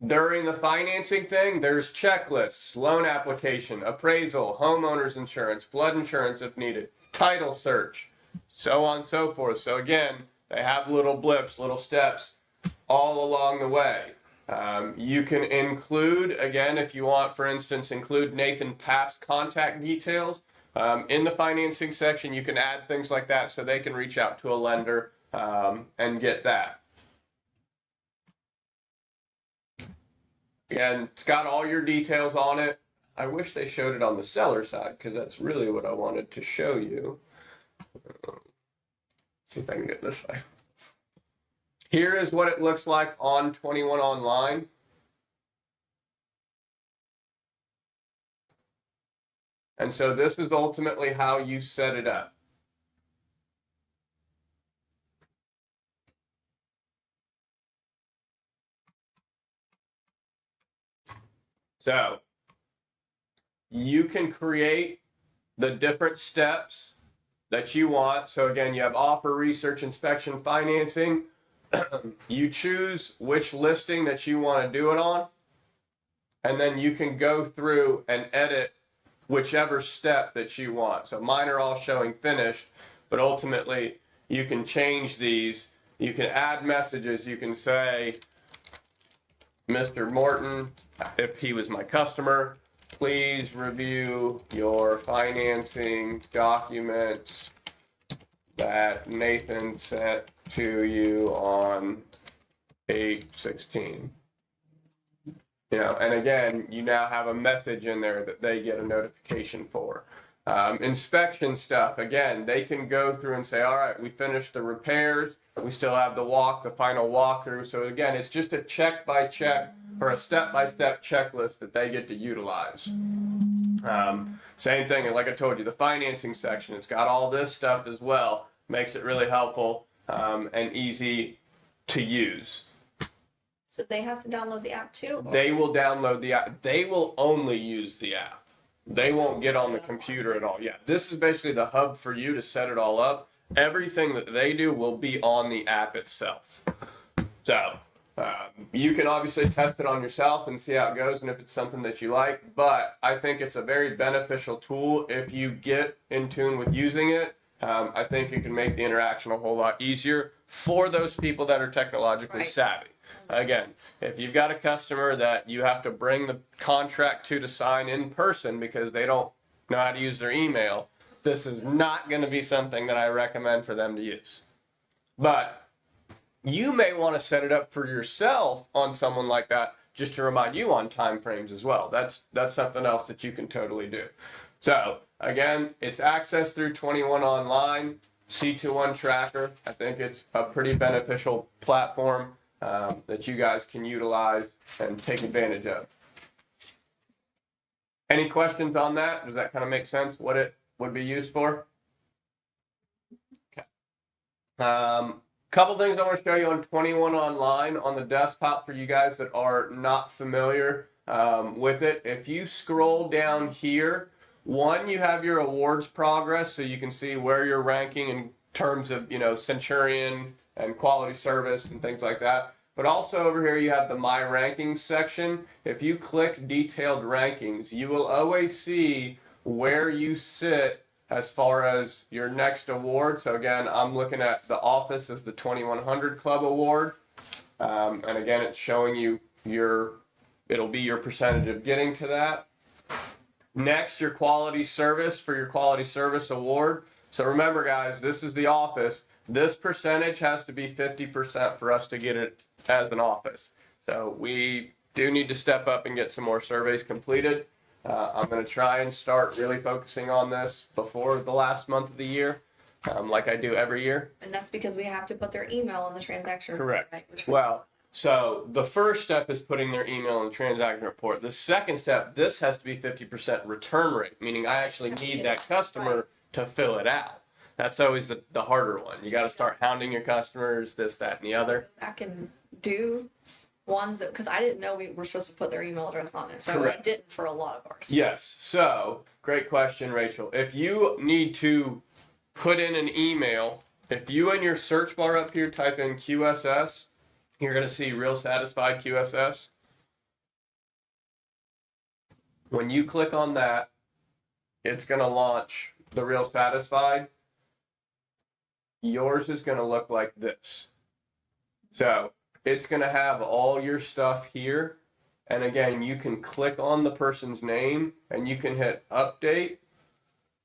During the financing thing, there's checklists, loan application, appraisal, homeowner's insurance, flood insurance if needed, title search, so on and so forth. So again, they have little blips, little steps all along the way. You can include, again, if you want, for instance, include Nathan Paff's contact details. In the financing section, you can add things like that so they can reach out to a lender and get that. And it's got all your details on it. I wish they showed it on the seller side because that's really what I wanted to show you. Let's see if I can get this way. Here is what it looks like on 21 Online. And so this is ultimately how you set it up. So you can create the different steps that you want. So again, you have offer, research, inspection, financing. You choose which listing that you want to do it on, and then you can go through and edit whichever step that you want. So mine are all showing finished, but ultimately you can change these. You can add messages. You can say, Mr. Morton, if he was my customer, please review your financing documents that Nathan sent to you on 8/16. You know, and again, you now have a message in there that they get a notification for. Inspection stuff, again, they can go through and say, all right, we finished the repairs. We still have the final walkthrough. So again, it's just a check by check or a step-by-step checklist that they get to utilize. Same thing, and like I told you, the financing section, it's got all this stuff as well. Makes it really helpful and easy to use. So they have to download the app too? They will download the app. They will only use the app. They won't get on the computer at all. Yeah, this is basically the hub for you to set it all up. Everything that they do will be on the app itself. So you can obviously test it on yourself and see how it goes and if it's something that you like. But I think it's a very beneficial tool if you get in tune with using it. I think it can make the interaction a whole lot easier for those people that are technologically savvy. Again, if you've got a customer that you have to bring the contract to sign in person because they don't know how to use their email, this is not going to be something that I recommend for them to use. But you may want to set it up for yourself on someone like that just to remind you on time frames as well. That's something else that you can totally do. So again, it's accessed through 21 Online, C21 Tracker. I think it's a pretty beneficial platform that you guys can utilize and take advantage of. Any questions on that? Does that kind of make sense what it would be used for? Okay. Couple things I want to show you on 21 Online on the desktop for you guys that are not familiar with it. If you scroll down here One, you have your awards progress, so you can see where you're ranking in terms of, Centurion and quality service and things like that. But also over here, you have the My Rankings section. If you click detailed rankings, you will always see where you sit as far as your next award. So again, I'm looking at the office as the 2100 Club Award. And again, it's showing you it'll be your percentage of getting to that. Next, your quality service for your quality service award. So remember guys, this is the office. This percentage has to be 50% for us to get it as an office. So we do need to step up and get some more surveys completed. I'm going to try and start really focusing on this before the last month of the year, like I do every year. And that's because we have to put their email in the transaction. Correct. Right, which- Well, so the first step is putting their email in the transaction report. The second step, this has to be 50% return rate, meaning I actually need that customer to fill it out. That's always the harder one. You got to start hounding your customers, this, that, and the other. I can do ones that, because I didn't know we were supposed to put their email address on it, so I Correct. didn't for a lot of ours. Yes. So great question, Rachel. If you need to put in an email, if you in your search bar up here type in QSS, you're going to see Real Satisfied QSS. When you click on that, it's going to launch the Real Satisfied. Yours is going to look like this. So it's going to have all your stuff here. And again, you can click on the person's name and you can hit update.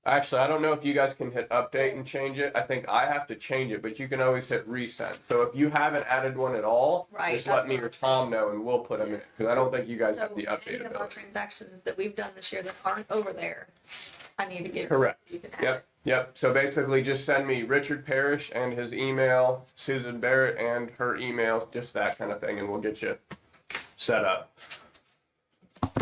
Actually, I don't know if you guys can hit update and change it. I think I have to change it, but you can always hit resend. So if you haven't added one at all, Right, just that's let me what or I'm Tom know and we'll put them in. Because I don't think you guys So have the any update of our ability. transactions that we've done this year that aren't over there, I need to get. Correct. You can add Yep. it. Yep. So basically just send me Richard Parrish and his email, Susan Barrett and her email, just that kind of thing, and we'll get you set up.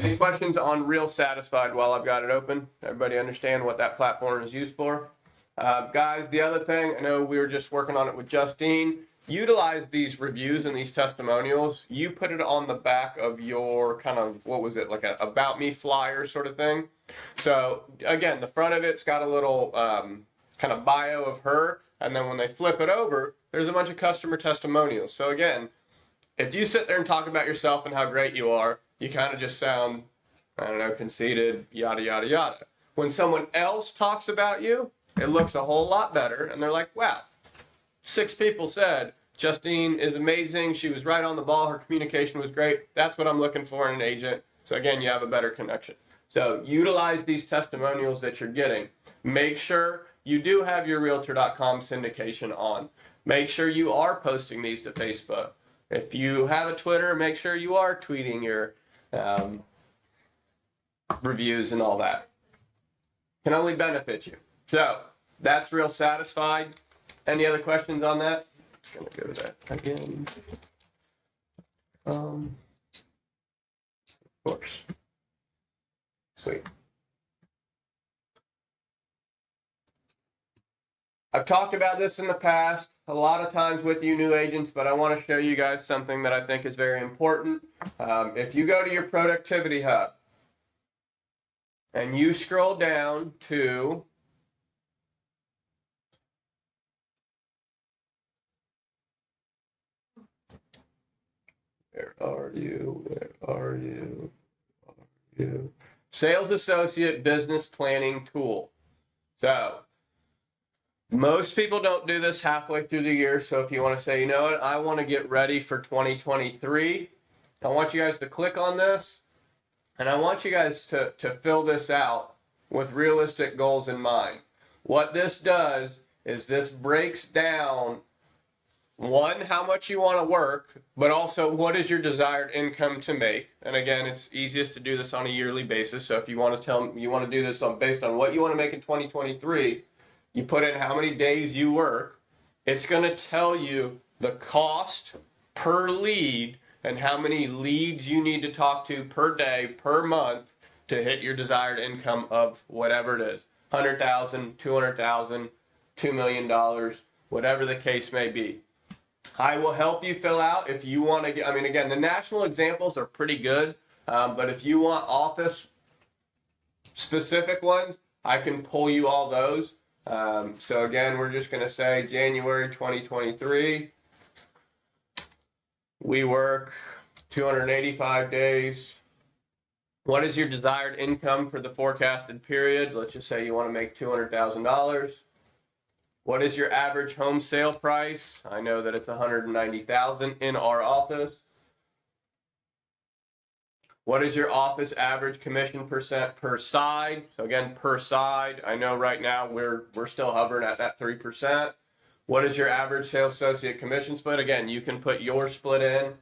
Any questions on Real Satisfied while I've got it open? Everybody understand what that platform is used for? Guys, the other thing, I know we were just working on it with Justine. Utilize these reviews and these testimonials. You put it on the back of your kind of, what was it, like a About Me flyer sort of thing. So again, the front of it's got a little kind of bio of her. And then when they flip it over, there's a bunch of customer testimonials. So again, if you sit there and talk about yourself and how great you are, you kind of just sound, I don't know, conceited, yada, yada, yada. When someone else talks about you, it looks a whole lot better. And they're like, wow, 6 people said, Justine is amazing. She was right on the ball. Her communication was great. That's what I'm looking for in an agent. So again, you have a better connection. So utilize these testimonials that you're getting. Make sure you do have your Realtor.com syndication on. Make sure you are posting these to Facebook. If you have a Twitter, make sure you are tweeting your reviews and all that. Can only benefit you. So that's Real Satisfied. Any other questions on that? Just gonna go to that again. Of course. Sweet. I've talked about this in the past a lot of times with you new agents, but I want to show you guys something that I think is very important. If you go to your productivity hub and you scroll down to where are you? Sales Associate Business Planning Tool. So most people don't do this halfway through the year. So if you want to say, you know what, I want to get ready for 2023, I want you guys to click on this and I want you guys to fill this out with realistic goals in mind. What this does is this breaks down, one, how much you want to work, but also what is your desired income to make. And again, it's easiest to do this on a yearly basis. So if you want to do this based on what you want to make in 2023, you put in how many days you work. It's going to tell you the cost per lead and how many leads you need to talk to per day, per month to hit your desired income of whatever it is. 100,000, 200,000, $2 million, whatever the case may be. I will help you fill out if you want to get, I mean, again, the national examples are pretty good, but if you want office specific ones, I can pull you all those. So again, we're just going to say January 2023. We work 285 days. What is your desired income for the forecasted period? Let's just say you want to make $200,000. What is your average home sale price? I know that it's $190,000 in our office. What is your office average commission percent per side? So again, per side, I know right now we're still hovering at that 3%. What is your average sales associate commission split? Again, you can put your split in.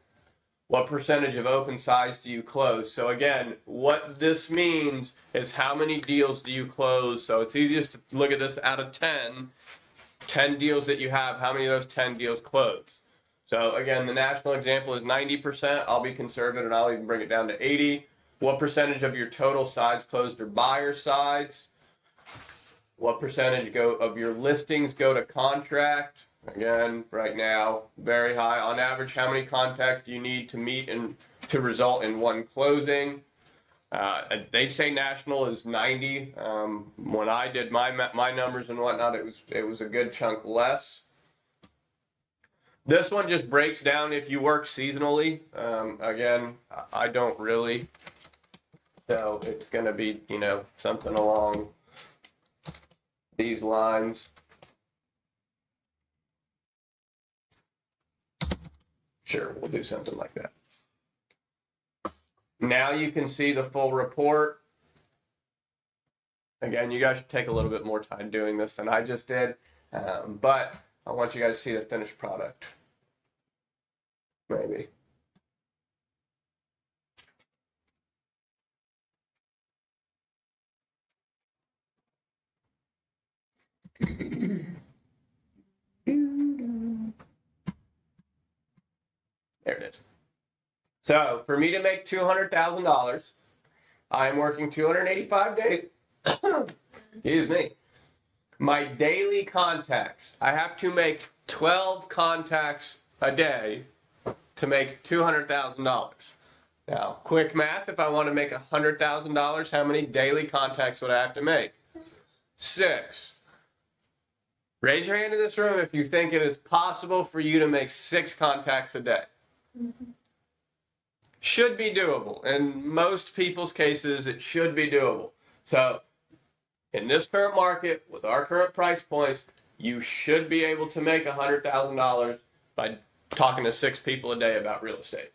What percentage of open sides do you close? So again, what this means is how many deals do you close? So it's easiest to look at this out of 10 deals that you have, how many of those 10 deals close? So again, the national example is 90%. I'll be conservative and I'll even bring it down to 80. What percentage of your total sides closed are buyer sides? What percentage of your listings go to contract? Again, right now, very high. On average, how many contacts do you need to meet and to result in one closing? They say national is 90. When I did my numbers and whatnot, it was a good chunk less. This one just breaks down if you work seasonally. Again, I don't really. So it's going to be, something along these lines. Sure, we'll do something like that. Now you can see the full report. Again, you guys should take a little bit more time doing this than I just did, but I want you guys to see the finished product. Maybe. There it is. So for me to make $200,000, I am working 285 days. Excuse me. My daily contacts, I have to make 12 contacts a day to make $200,000. Now, quick math, if I want to make $100,000, how many daily contacts would I have to make? 6. Raise your hand in this room if you think it is possible for you to make 6 contacts a day. Should be doable. In most people's cases, it should be doable. So in this current market, with our current price points, you should be able to make $100,000 by talking to 6 people a day about real estate.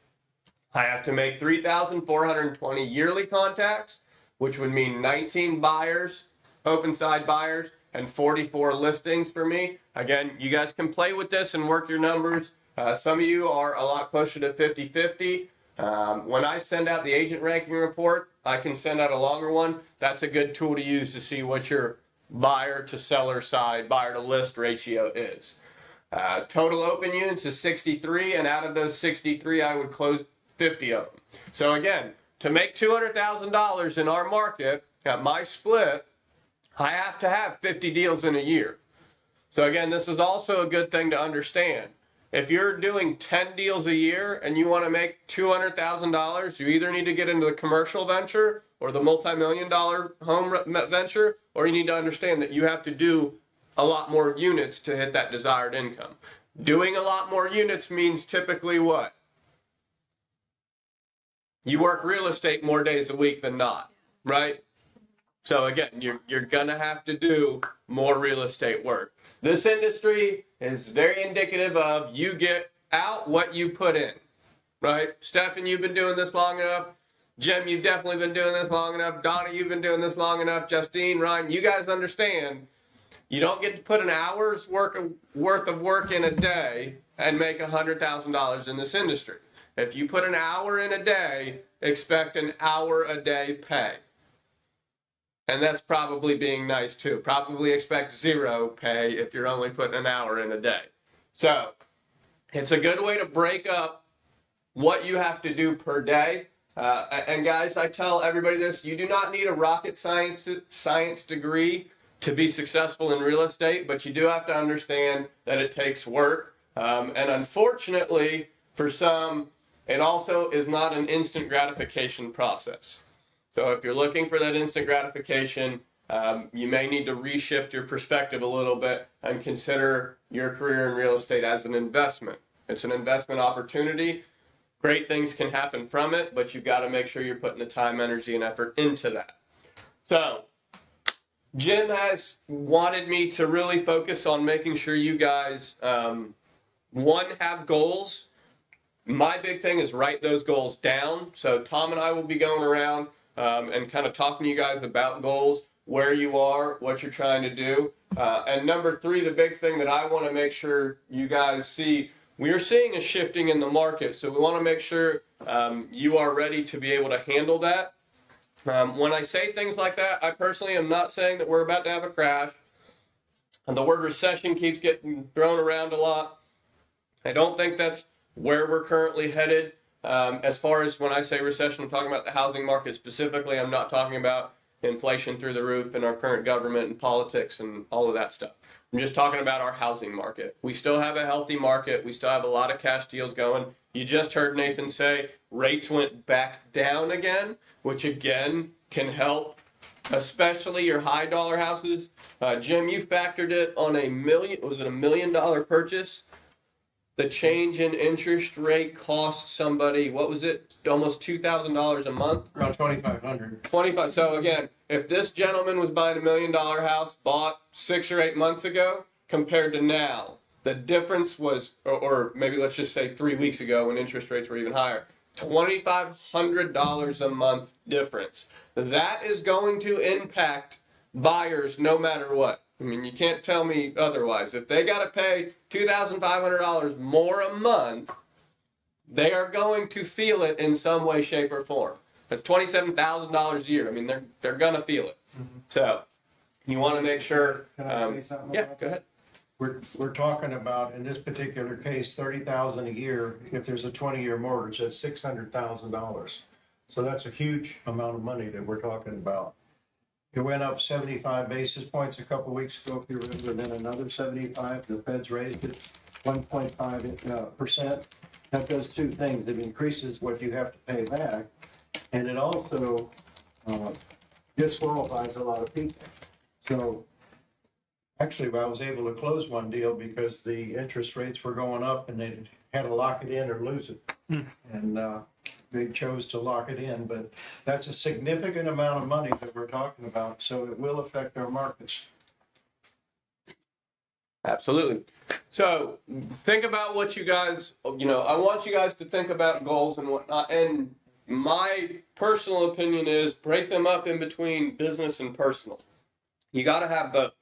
I have to make 3,420 yearly contacts, which would mean 19 buyers, open side buyers, and 44 listings for me. Again, you guys can play with this and work your numbers. Some of you are a lot closer to 50-50. When I send out the agent ranking report, I can send out a longer one. That's a good tool to use to see what your buyer to seller side, buyer to list ratio is. Total open units is 63, and out of those 63, I would close 50 of them. So again, to make $200,000 in our market, at my split, I have to have 50 deals in a year. So again, this is also a good thing to understand. If you're doing 10 deals a year and you want to make $200,000, you either need to get into the commercial venture or the multi-million-dollar home venture, or you need to understand that you have to do a lot more units to hit that desired income. Doing a lot more units means typically what? You work real estate more days a week than not, right? So again, you're gonna have to do more real estate work. This industry is very indicative of you get out what you put in, right? Stefan, you've been doing this long enough. Jim, you've definitely been doing this long enough. Donna, you've been doing this long enough. Justine, Ryan, you guys understand you don't get to put an hour's worth of work in a day and make $100,000 in this industry. If you put an hour in a day, expect an hour a day pay. And that's probably being nice too. Probably expect 0 pay if you're only putting an hour in a day. So it's a good way to break up what you have to do per day. And guys, I tell everybody this, you do not need a rocket science degree to be successful in real estate, but you do have to understand that it takes work. And unfortunately, for some, it also is not an instant gratification process. So if you're looking for that instant gratification, you may need to reshift your perspective a little bit and consider your career in real estate as an investment. It's an investment opportunity. Great things can happen from it, but you've got to make sure you're putting the time, energy, and effort into that. So Jim has wanted me to really focus on making sure you guys, one, have goals. My big thing is write those goals down. So Tom and I will be going around and kind of talking to you guys about goals, where you are, what you're trying to do. And number three, the big thing that I want to make sure you guys see, we are seeing a shifting in the market. So we want to make sure you are ready to be able to handle that. When I say things like that, I personally am not saying that we're about to have a crash. And the word recession keeps getting thrown around a lot. I don't think that's where we're currently headed. As far as when I say recession, I'm talking about the housing market specifically. I'm not talking about inflation through the roof and our current government and politics and all of that stuff. I'm just talking about our housing market. We still have a healthy market. We still have a lot of cash deals going. You just heard Nathan say rates went back down again, which again can help, especially your high dollar houses. Jim, you factored it on was it $1 million purchase? The change in interest rate cost somebody, what was it, almost $2,000 a month? Around 2,500. 25. So again, if this gentleman was buying $1 million house, bought 6 or 8 months ago, compared to now, the difference was, or maybe let's just say 3 weeks ago when interest rates were even higher, $2,500 a month difference. That is going to impact buyers no matter what. I mean, you can't tell me otherwise. If they got to pay $2,500 more a month, they are going to feel it in some way, shape, or form. That's $27,000 a year. I mean, they're going to feel it. So you want to make sure. Can I say something? Yeah, about go that? ahead. We're talking about, in this particular case, $30,000 a year. If there's a 20-year mortgage, that's $600,000. So that's a huge amount of money that we're talking about. It went up 75 basis points a couple weeks ago, if you remember, then another 75. The Feds raised it 1.5%. That does two things. It increases what you have to pay back, and it also disqualifies a lot of people. So actually, I was able to close one deal because the interest rates were going up and they had to lock it in or lose it. And they chose to lock it in, but that's a significant amount of money that we're talking about, so it will affect our markets. Absolutely. So think about what you guys, I want you guys to think about goals and whatnot. And my personal opinion is break them up in between business and personal. You got to have both.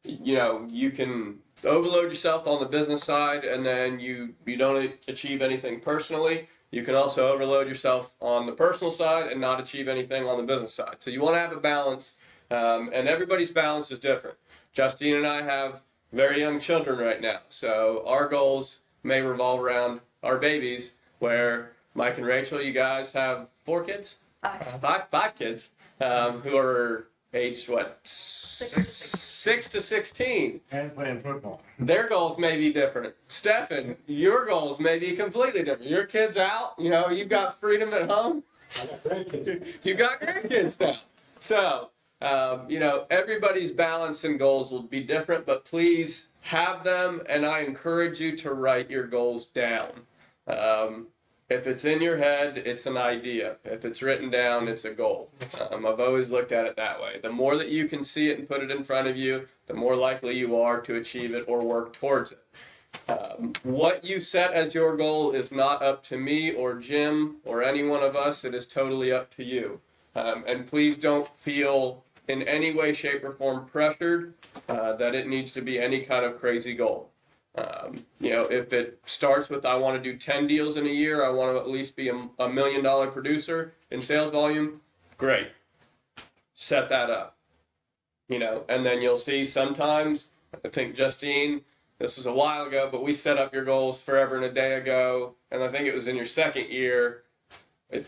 You can overload yourself on the business side and then you don't achieve anything personally. You can also overload yourself on the personal side and not achieve anything on the business side. So you want to have a balance, and everybody's balance is different. Justine and I have very young children right now, so our goals may revolve around our babies, where Mike and Rachel, you guys have 4 kids? Five kids, who are aged, what? 6 to 16. And playing football. Their goals may be different. Stefan, your goals may be completely different. Your kid's out, you've got freedom at home. You've got grandkids now. So, everybody's balance and goals will be different, but please have them, and I encourage you to write your goals down. If it's in your head, it's an idea. If it's written down, it's a goal. I've always looked at it that way. The more that you can see it and put it in front of you, the more likely you are to achieve it or work towards it. What you set as your goal is not up to me or Jim or any one of us. It is totally up to you. And please don't feel in any way, shape, or form pressured that it needs to be any kind of crazy goal. If it starts with I want to do 10 deals in a year, I want to at least be a $1 million producer in sales volume, great. Set that up. And then you'll see sometimes, I think Justine, this was a while ago, but we set up your goals forever and a day ago, and I think it was in your second year,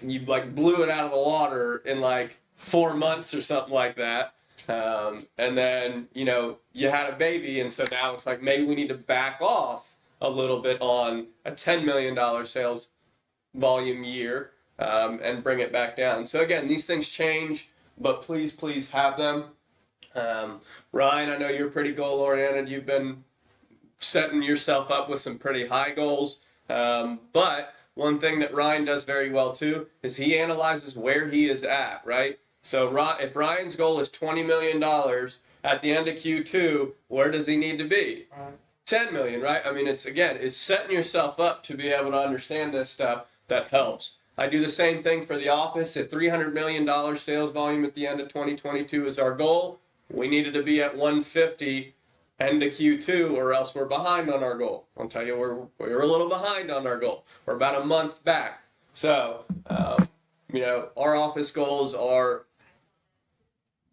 you blew it out of the water in 4 months or something like that. And then, you had a baby, and so now it's maybe we need to back off a little bit on a $10 million sales volume year and bring it back down. So again, these things change, but please have them. Ryan, I know you're pretty goal oriented. You've been setting yourself up with some pretty high goals. But one thing that Ryan does very well too is he analyzes where he is at, right? So if Ryan's goal is $20 million at the end of Q2, where does he need to be? 10 million, right? I mean, it's setting yourself up to be able to understand this stuff that helps. I do the same thing for the office. At $300 million sales volume at the end of 2022 is our goal. We needed to be at 150 end of Q2 or else we're behind on our goal. I'll tell you, we're a little behind on our goal. We're about a month back. So, our office goals are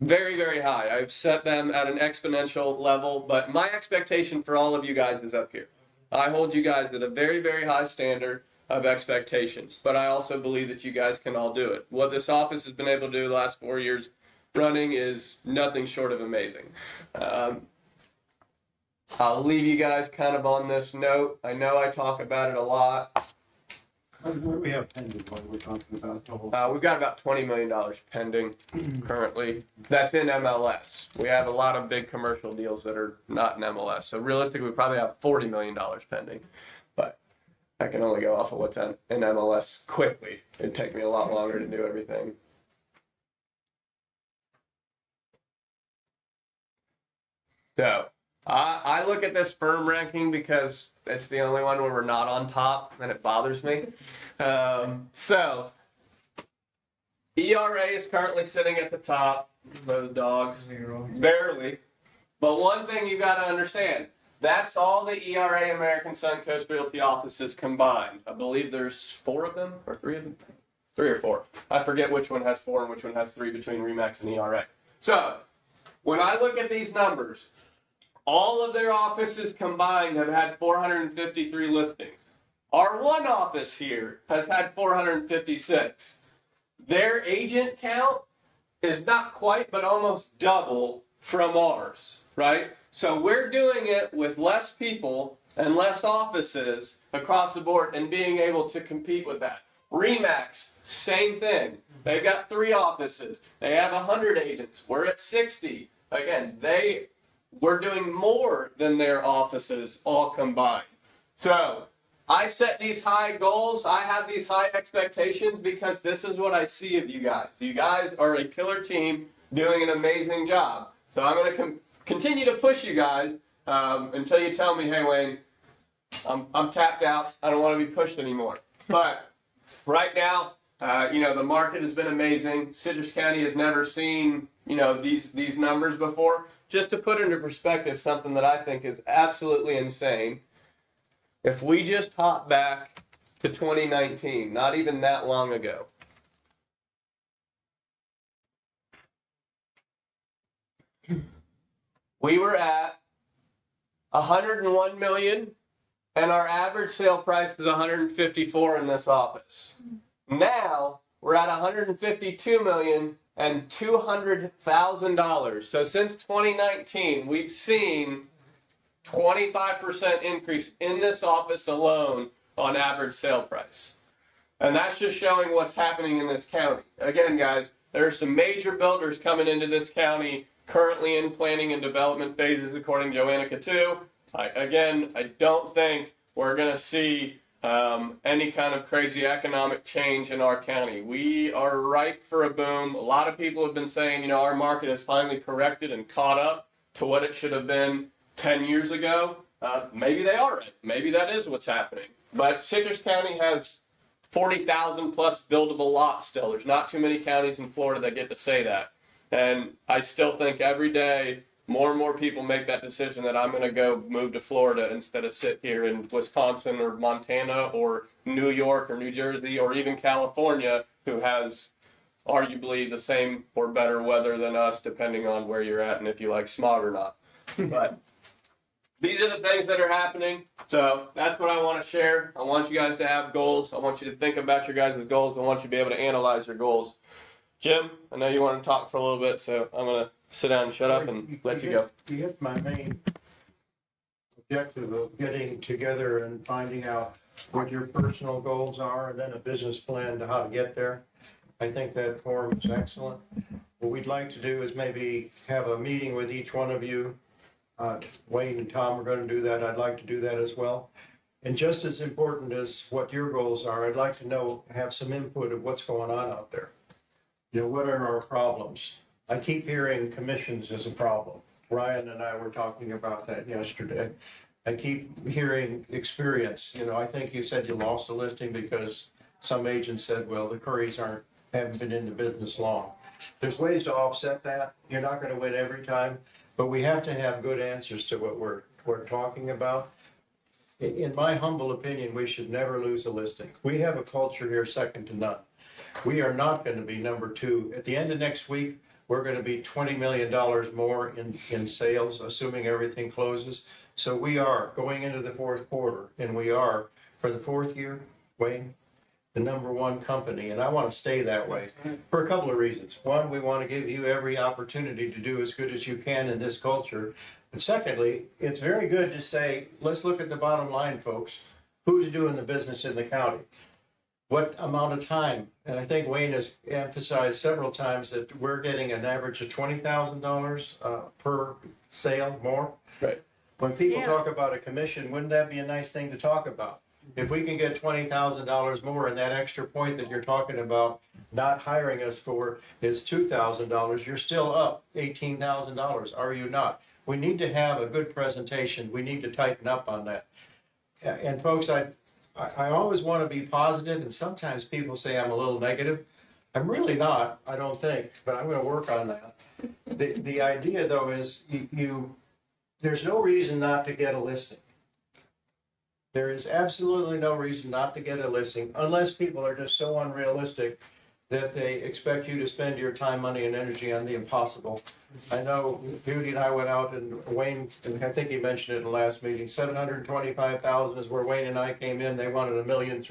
very, very high. I've set them at an exponential level, but my expectation for all of you guys is up here. I hold you guys at a very, very high standard of expectations, but I also believe that you guys can all do it. What this office has been able to do the last 4 years running is nothing short of amazing. I'll leave you guys kind of on this note. I know I talk about it a lot. What do we have pending while we're talking about the whole? We've got about $20 million pending currently. That's in MLS. We have a lot of big commercial deals that are not in MLS. So realistically, we probably have $40 million pending. But I can only go off of what's in MLS quickly. It'd take me a lot longer to do everything. So I look at this firm ranking because it's the only one where we're not on top, and it bothers me. So ERA is currently sitting at the top. Those dogs, barely. But one thing you got to understand, that's all the ERA American Suncoast Realty offices combined. I believe there's 4 of them, or 3 of them. 3 or 4. I forget which one has 4 and which one has 3 between RE/MAX and ERA. So when I look at these numbers, all of their offices combined have had 453 listings. Our one office here has had 456. Their agent count is not quite, but almost double from ours, right? So we're doing it with less people and less offices across the board and being able to compete with that. RE/MAX, same thing. They've got 3 offices. They have 100 agents. We're at 60. Again, we're doing more than their offices all combined. So I set these high goals. I have these high expectations because this is what I see of you guys. You guys are a killer team doing an amazing job. So I'm going to continue to push you guys until you tell me, hey, Wayne, I'm tapped out. I don't want to be pushed anymore. But right now, the market has been amazing. Citrus County has never seen, these numbers before. Just to put into perspective something that I think is absolutely insane, if we just hop back to 2019, not even that long ago, we were at 101 million and our average sale price was 154 in this office. Now we're at 152 million and $200,000. So since 2019, we've seen 25% increase in this office alone on average sale price. And that's just showing what's happening in this county. Again, guys, there are some major builders coming into this county currently in planning and development phases, according to Joanna Catu. I don't think we're going to see any kind of crazy economic change in our county. We are ripe for a boom. A lot of people have been saying, our market has finally corrected and caught up to what it should have been 10 years ago. Maybe they are right. Maybe that is what's happening. But Citrus County has 40,000 plus buildable lots still. There's not too many counties in Florida that get to say that. And I still think every day more and more people make that decision that I'm going to go move to Florida instead of sit here in Wisconsin or Montana or New York or New Jersey or even California, who has arguably the same or better weather than us, depending on where you're at and if you like smog or not. But these are the things that are happening. So that's what I want to share. I want you guys to have goals. I want you to think about your guys' goals. I want you to be able to analyze your goals. Jim, I know you want to talk for a little bit, so I'm going to sit down and shut up and let you go. You hit my main objective of getting together and finding out what your personal goals are, and then a business plan to how to get there. I think that form is excellent. What we'd like to do is maybe have a meeting with each one of you. Wayne and Tom are going to do that. I'd like to do that as well. And just as important as what your goals are, I'd like to have some input of what's going on out there. You know, what are our problems? I keep hearing commissions as a problem. Ryan and I were talking about that yesterday. I keep hearing experience. You know, I think you said you lost a listing because some agent said, well, the Currys haven't been in the business long. There's ways to offset that. You're not going to win every time, but we have to have good answers to what we're talking about. In my humble opinion, we should never lose a listing. We have a culture here second to none. We are not going to be number two. At the end of next week, we're going to be $20 million more in sales, assuming everything closes. So we are going into the fourth quarter, and we are, for the fourth year, Wayne, the number one company. And I want to stay that way for a couple of reasons. One, we want to give you every opportunity to do as good as you can in this culture. But secondly, it's very good to say, let's look at the bottom line, folks. Who's doing the business in the county? What amount of time? And I think Wayne has emphasized several times that we're getting an average of $20,000 per sale more. Right. When people Yeah. talk about a commission, wouldn't that be a nice thing to talk about? If we can get $20,000 more, and that extra point that you're talking about not hiring us for is $2,000, you're still up $18,000, are you not? We need to have a good presentation. We need to tighten up on that. And folks, I always want to be positive, and sometimes people say I'm a little negative. I'm really not, I don't think, but I'm going to work on that. The idea, though, is there's no reason not to get a listing. There is absolutely no reason not to get a listing unless people are just so unrealistic that they expect you to spend your time, money, and energy on the impossible. I know Judy and I went out, and Wayne, and I think he mentioned it in the last meeting, 725,000 is where Wayne and I came in. They wanted $1.3 million.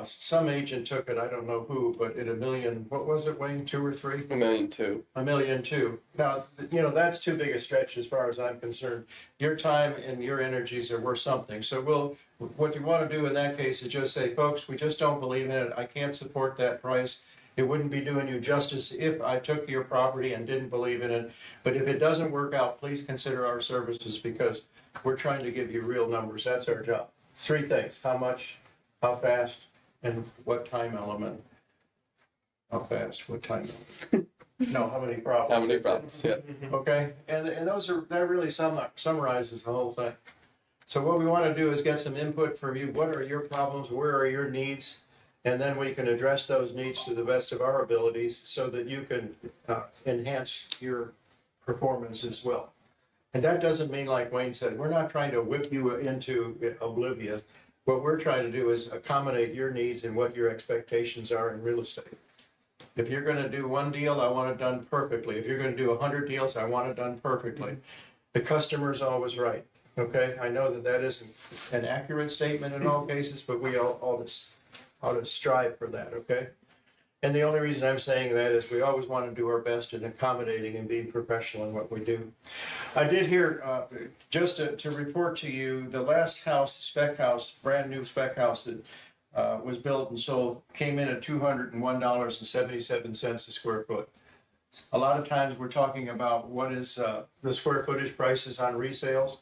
Some agent took it, I don't know who, but at $1 million, what was it, Wayne, 2 or 3? $1.2 million. $1.2 million. Now, you know, that's too big a stretch as far as I'm concerned. Your time and your energies are worth something. So what you want to do in that case is just say, folks, we just don't believe in it. I can't support that price. It wouldn't be doing you justice if I took your property and didn't believe in it. But if it doesn't work out, please consider our services, because we're trying to give you real numbers. That's our job. 3 things: how much, how fast, and what time element. How fast, what time element? No, how many problems. How many problems? Yeah. Okay, and that really summarizes the whole thing. So what we want to do is get some input from you. What are your problems? Where are your needs? And then we can address those needs to the best of our abilities so that you can enhance your performance as well. And that doesn't mean, like Wayne said, we're not trying to whip you into oblivion. What we're trying to do is accommodate your needs and what your expectations are in real estate. If you're going to do 1 deal, I want it done perfectly. If you're going to do 100 deals, I want it done perfectly. The customer's always right. Okay, I know that isn't an accurate statement in all cases, but we all ought to strive for that. Okay. And the only reason I'm saying that is we always want to do our best in accommodating and being professional in what we do. I did hear, just to report to you, the last house, spec house, brand new spec house that was built and sold, came in at $201.77 a square foot. A lot of times we're talking about what is the square footage prices on resales.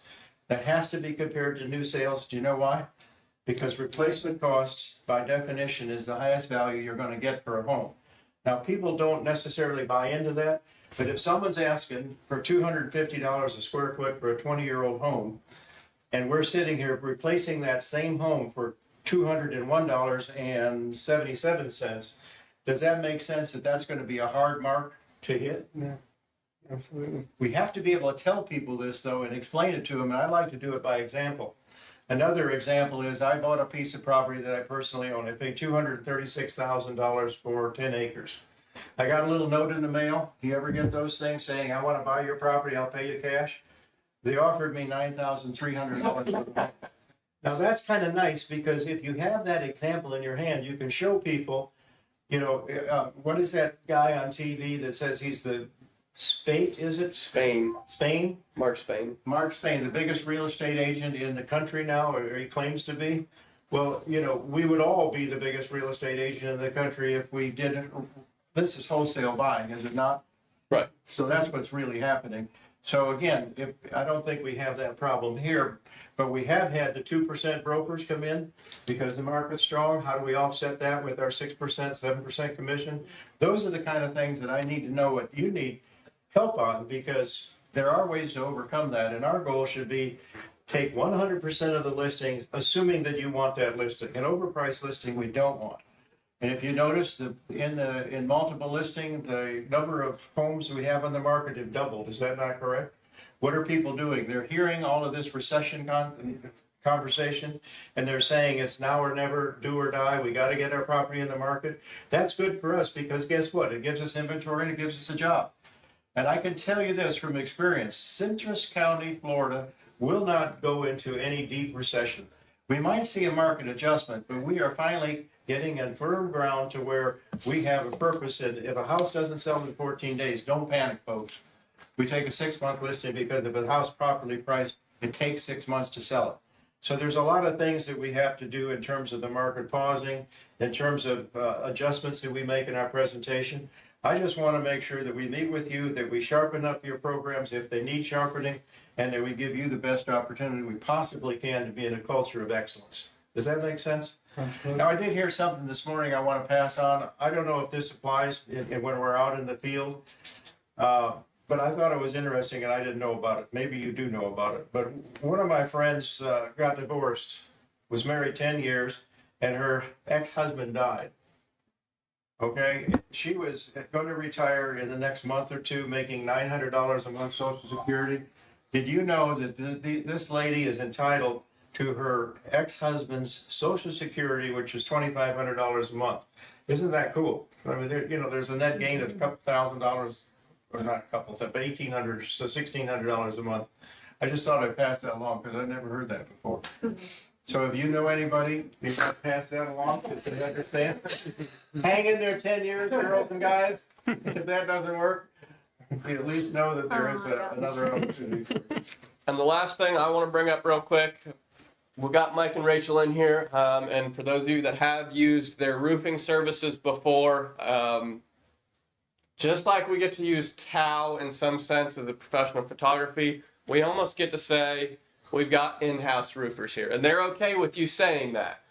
That has to be compared to new sales. Do you know why? Because replacement costs, by definition, is the highest value you're going to get for a home. Now, people don't necessarily buy into that, but if someone's asking for $250 a square foot for a 20-year-old home, and we're sitting here replacing that same home for $201.77, does that make sense that that's going to be a hard mark to hit? Yeah, absolutely. We have to be able to tell people this, though, and explain it to them, and I like to do it by example. Another example is I bought a piece of property that I personally own. I paid $236,000 for 10 acres. I got a little note in the mail. Do you ever get those things saying, I want to buy your property, I'll pay you cash? They offered me $9,300. Now that's kind of nice, because if you have that example in your hand, you can show people, you know, what is that guy on TV that says he's the Spate, is it? Spain, Spain? Mark Spain. Mark Spain, the biggest real estate agent in the country now, or he claims to be. Well, you know, we would all be the biggest real estate agent in the country if we didn't. This is wholesale buying, is it not? Right. So that's what's really happening. So again, I don't think we have that problem here, but we have had the 2% brokers come in because the market's strong. How do we offset that with our 6%, 7% commission? Those are the kind of things that I need to know what you need help on, because there are ways to overcome that. And our goal should be take 100% of the listings, assuming that you want that listing. An overpriced listing, we don't want. And if you notice, in multiple listing, the number of homes we have on the market have doubled. Is that not correct? What are people doing? They're hearing all of this recession conversation, and they're saying it's now or never, do or die. We got to get our property in the market. That's good for us, because guess what? It gives us inventory and it gives us a job. And I can tell you this from experience, Citrus County, Florida will not go into any deep recession. We might see a market adjustment, but we are finally getting on firm ground to where we have a purpose. And if a house doesn't sell in 14 days, don't panic, folks. We take a 6-month listing because if a house properly priced, it takes 6 months to sell it. So there's a lot of things that we have to do in terms of the market pausing, in terms of adjustments that we make in our presentation. I just want to make sure that we meet with you, that we sharpen up your programs if they need sharpening, and that we give you the best opportunity we possibly can to be in a culture of excellence. Does that make sense? Now, I did hear something this morning I want to pass on. I don't know if this applies when we're out in the field, but I thought it was interesting and I didn't know about it. Maybe you do know about it. But one of my friends got divorced, was married 10 years, and her ex-husband died. Okay, she was going to retire in the next month or two, making $900 a month Social Security. Did you know that this lady is entitled to her ex-husband's Social Security, which is $2,500 a month? Isn't that cool? I mean, there's a net gain of a couple $1,000, or not a couple, but $1,800, so $1,600 a month. I just thought I'd pass that along because I'd never heard that before. So if you know anybody, you might pass that along if they understand. Hang in there 10 years, girls and guys. If that doesn't work, you at least know that there is another opportunity. And the last thing I want to bring up real quick, we've got Mike and Rachel in here, and for those of you that have used their roofing services before, just like we get to use TAO in some sense as a professional photography, we almost get to say we've got in-house roofers here, and they're okay with you saying that.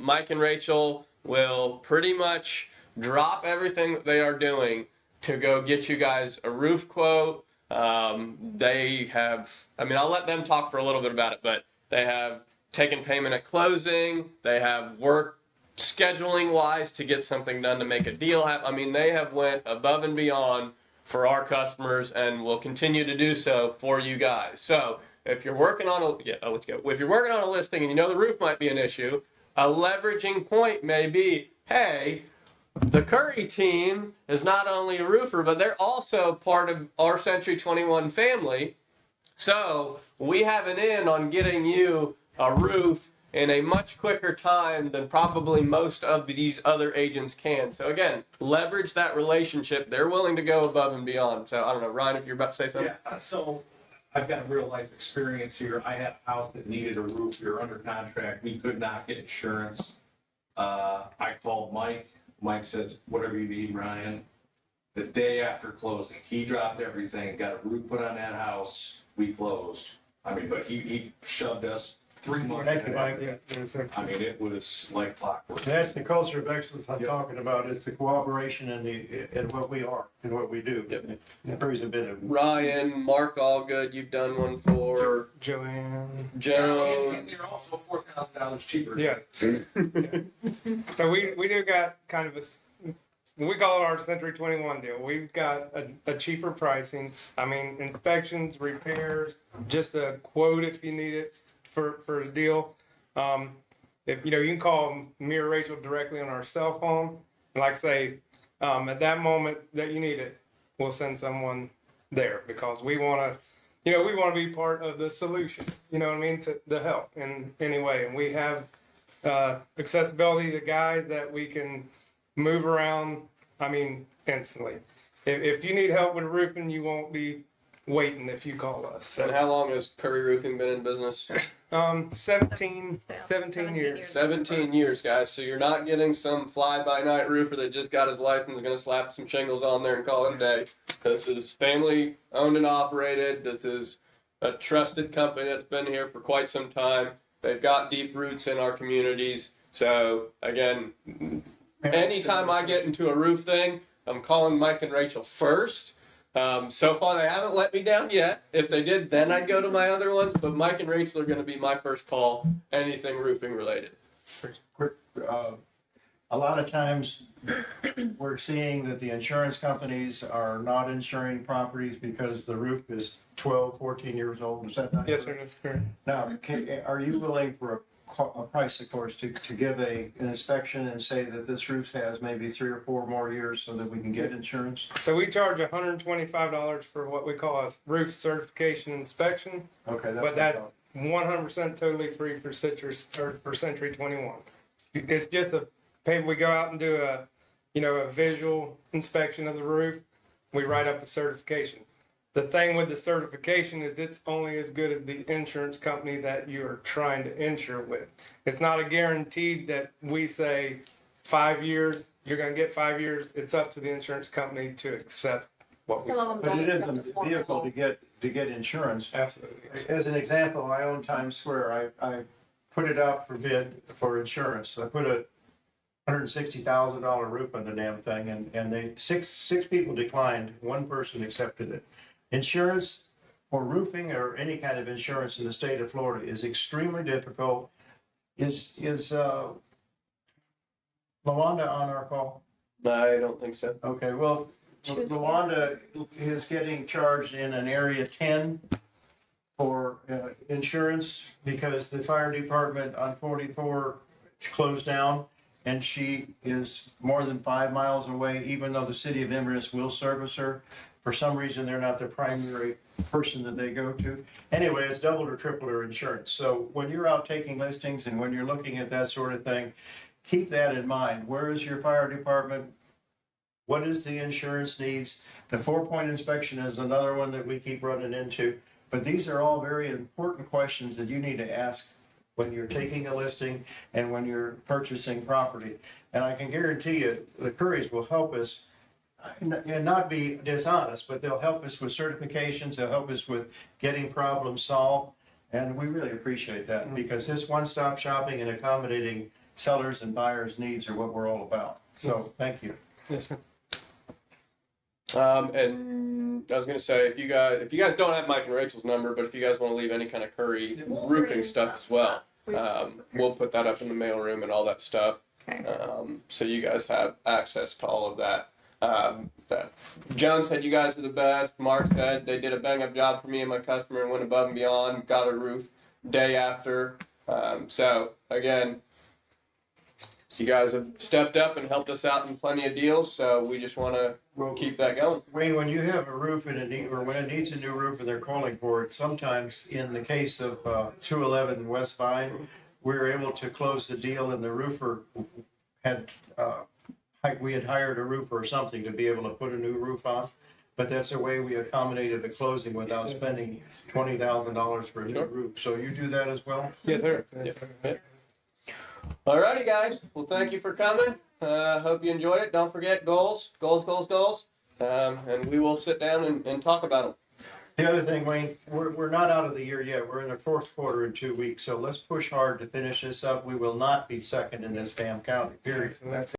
Mike and Rachel will pretty much drop everything that they are doing to go get you guys a roof quote. They have, I mean, I'll let them talk for a little bit about it, but they have taken payment at closing. They have worked scheduling wise to get something done to make a deal happen. I mean, they have went above and beyond for our customers and will continue to do so for you guys. So if you're working on if you're working on a listing and you know the roof might be an issue, a leveraging point may be, hey, the Curry team is not only a roofer, but they're also part of our Century 21 family. So we have an in on getting you a roof in a much quicker time than probably most of these other agents can. So again, leverage that relationship. They're willing to go above and beyond. So I don't know, Ryan, if you're about to say something. Yeah, so I've got real life experience here. I had a house that needed a roof. We were under contract. We could not get insurance. I called Mike. Mike says, whatever you need, Ryan. The day after closing, he dropped everything, got a roof put on that house. We closed. I mean, but he shoved us 3 months. Thank you, Mike. I mean, it was like clockwork. That's the culture of excellence I'm talking about. It's the cooperation and what we are and what we do. Yep. It brings a bit of. Ryan, Mark Allgood, you've done one for Joanne. Joe. And they're also $4,000 cheaper. Yeah. So we do got kind of we call it our Century 21 deal. We've got a cheaper pricing. I mean, inspections, repairs, just a quote if you need it for a deal. If you can call me or Rachel directly on our cell phone. And like I say, at that moment that you need it, we'll send someone there because we want to be part of the solution. You know what I mean? To the help in any way. And we have accessibility to guys that we can move around. I mean, instantly. if you need help with roofing, you won't be waiting if you call us. And So, how long has Curry Roofing been in business? 17 17 years. years. 17 years, guys. So you're not getting some fly-by-night roofer that just got his license and going to slap some shingles on there and call it a day. This is family owned and operated. This is a trusted company that's been here for quite some time. They've got deep roots in our communities. So again, anytime I get into a roof thing, I'm calling Mike and Rachel first. So far, they haven't let me down yet. If they did, then I'd go to my other ones. But Mike and Rachel are going to be my first call, anything roofing related. Quick, a lot of times, we're seeing that the insurance companies are not insuring properties because the roof is 12, 14 years old. Is that not Yes, correct? sir, that's correct. Now, are you willing for a price, of course, to give an inspection and say that this roof has maybe 3 or 4 more years so that we can get insurance? So we charge $125 for what we call a roof certification inspection, Okay, but what I that's thought. 100% totally free for Citrus or for Century 21. It's just we go out and do a visual inspection of the roof. We write up a certification. The thing with the certification is it's only as good as the insurance company that you're trying to insure with. It's not a guaranteed that we say 5 years, you're going to get 5 years. It's up to the insurance company to accept what we. Some of them But don't it is accept the a vehicle formal. to get insurance. Absolutely. As an example, I own Times Square. I put it out for bid for insurance. I put a $160,000 roof on the damn thing, and they six people declined. One person accepted it. Insurance for roofing or any kind of insurance in the state of Florida is extremely difficult. Is Lawanda on our call? I don't think so. Okay, well, She was- Lawanda is getting charged in an area 10 for insurance because the fire department on 44 closed down, and she is more than 5 miles away, even though the city of Inverness will service her. For some reason, they're not the primary person that they go to. Anyway, it's doubled or tripled her insurance. So when you're out taking listings and when you're looking at that sort of thing, keep that in mind. Where is your fire department? What is the insurance needs? The 4-point inspection is another one that we keep running into. But these are all very important questions that you need to ask when you're taking a listing and when you're purchasing property. And I can guarantee you, the Currys will help us and not be dishonest, but they'll help us with certifications, they'll help us with getting problems solved. And we really appreciate that because this one-stop shopping and accommodating sellers and buyers' needs are what we're all about. So, thank you. Yes, sir. And I was gonna say, if you guys don't have Mike and Rachel's number, but if you guys want to leave any kind of Curry roofing stuff as well, we'll put that up in the mailroom and all that stuff. Okay. So you guys have access to all of that. Joan said you guys were the best. Mark said they did a bang-up job for me and my customer and went above and beyond, got a roof day after. So again, you guys have stepped up and helped us out in plenty of deals, so we just want to keep that going. Wayne, when you have a roof and when it needs a new roof and they're calling for it, sometimes in the case of 211 West Vine, we were able to close the deal and the roofer had, we had hired a roofer or something to be able to put a new roof on. But that's the way we accommodated the closing without spending $20,000 for a new roof. So you do that as well? Yes, sir. Alrighty, guys. Well, thank you for coming. Hope you enjoyed it. Don't forget goals. And we will sit down and talk about them. The other thing, Wayne, we're not out of the year yet. We're in the fourth quarter in 2 weeks. So let's push hard to finish this up. We will not be second in this damn county, period. That's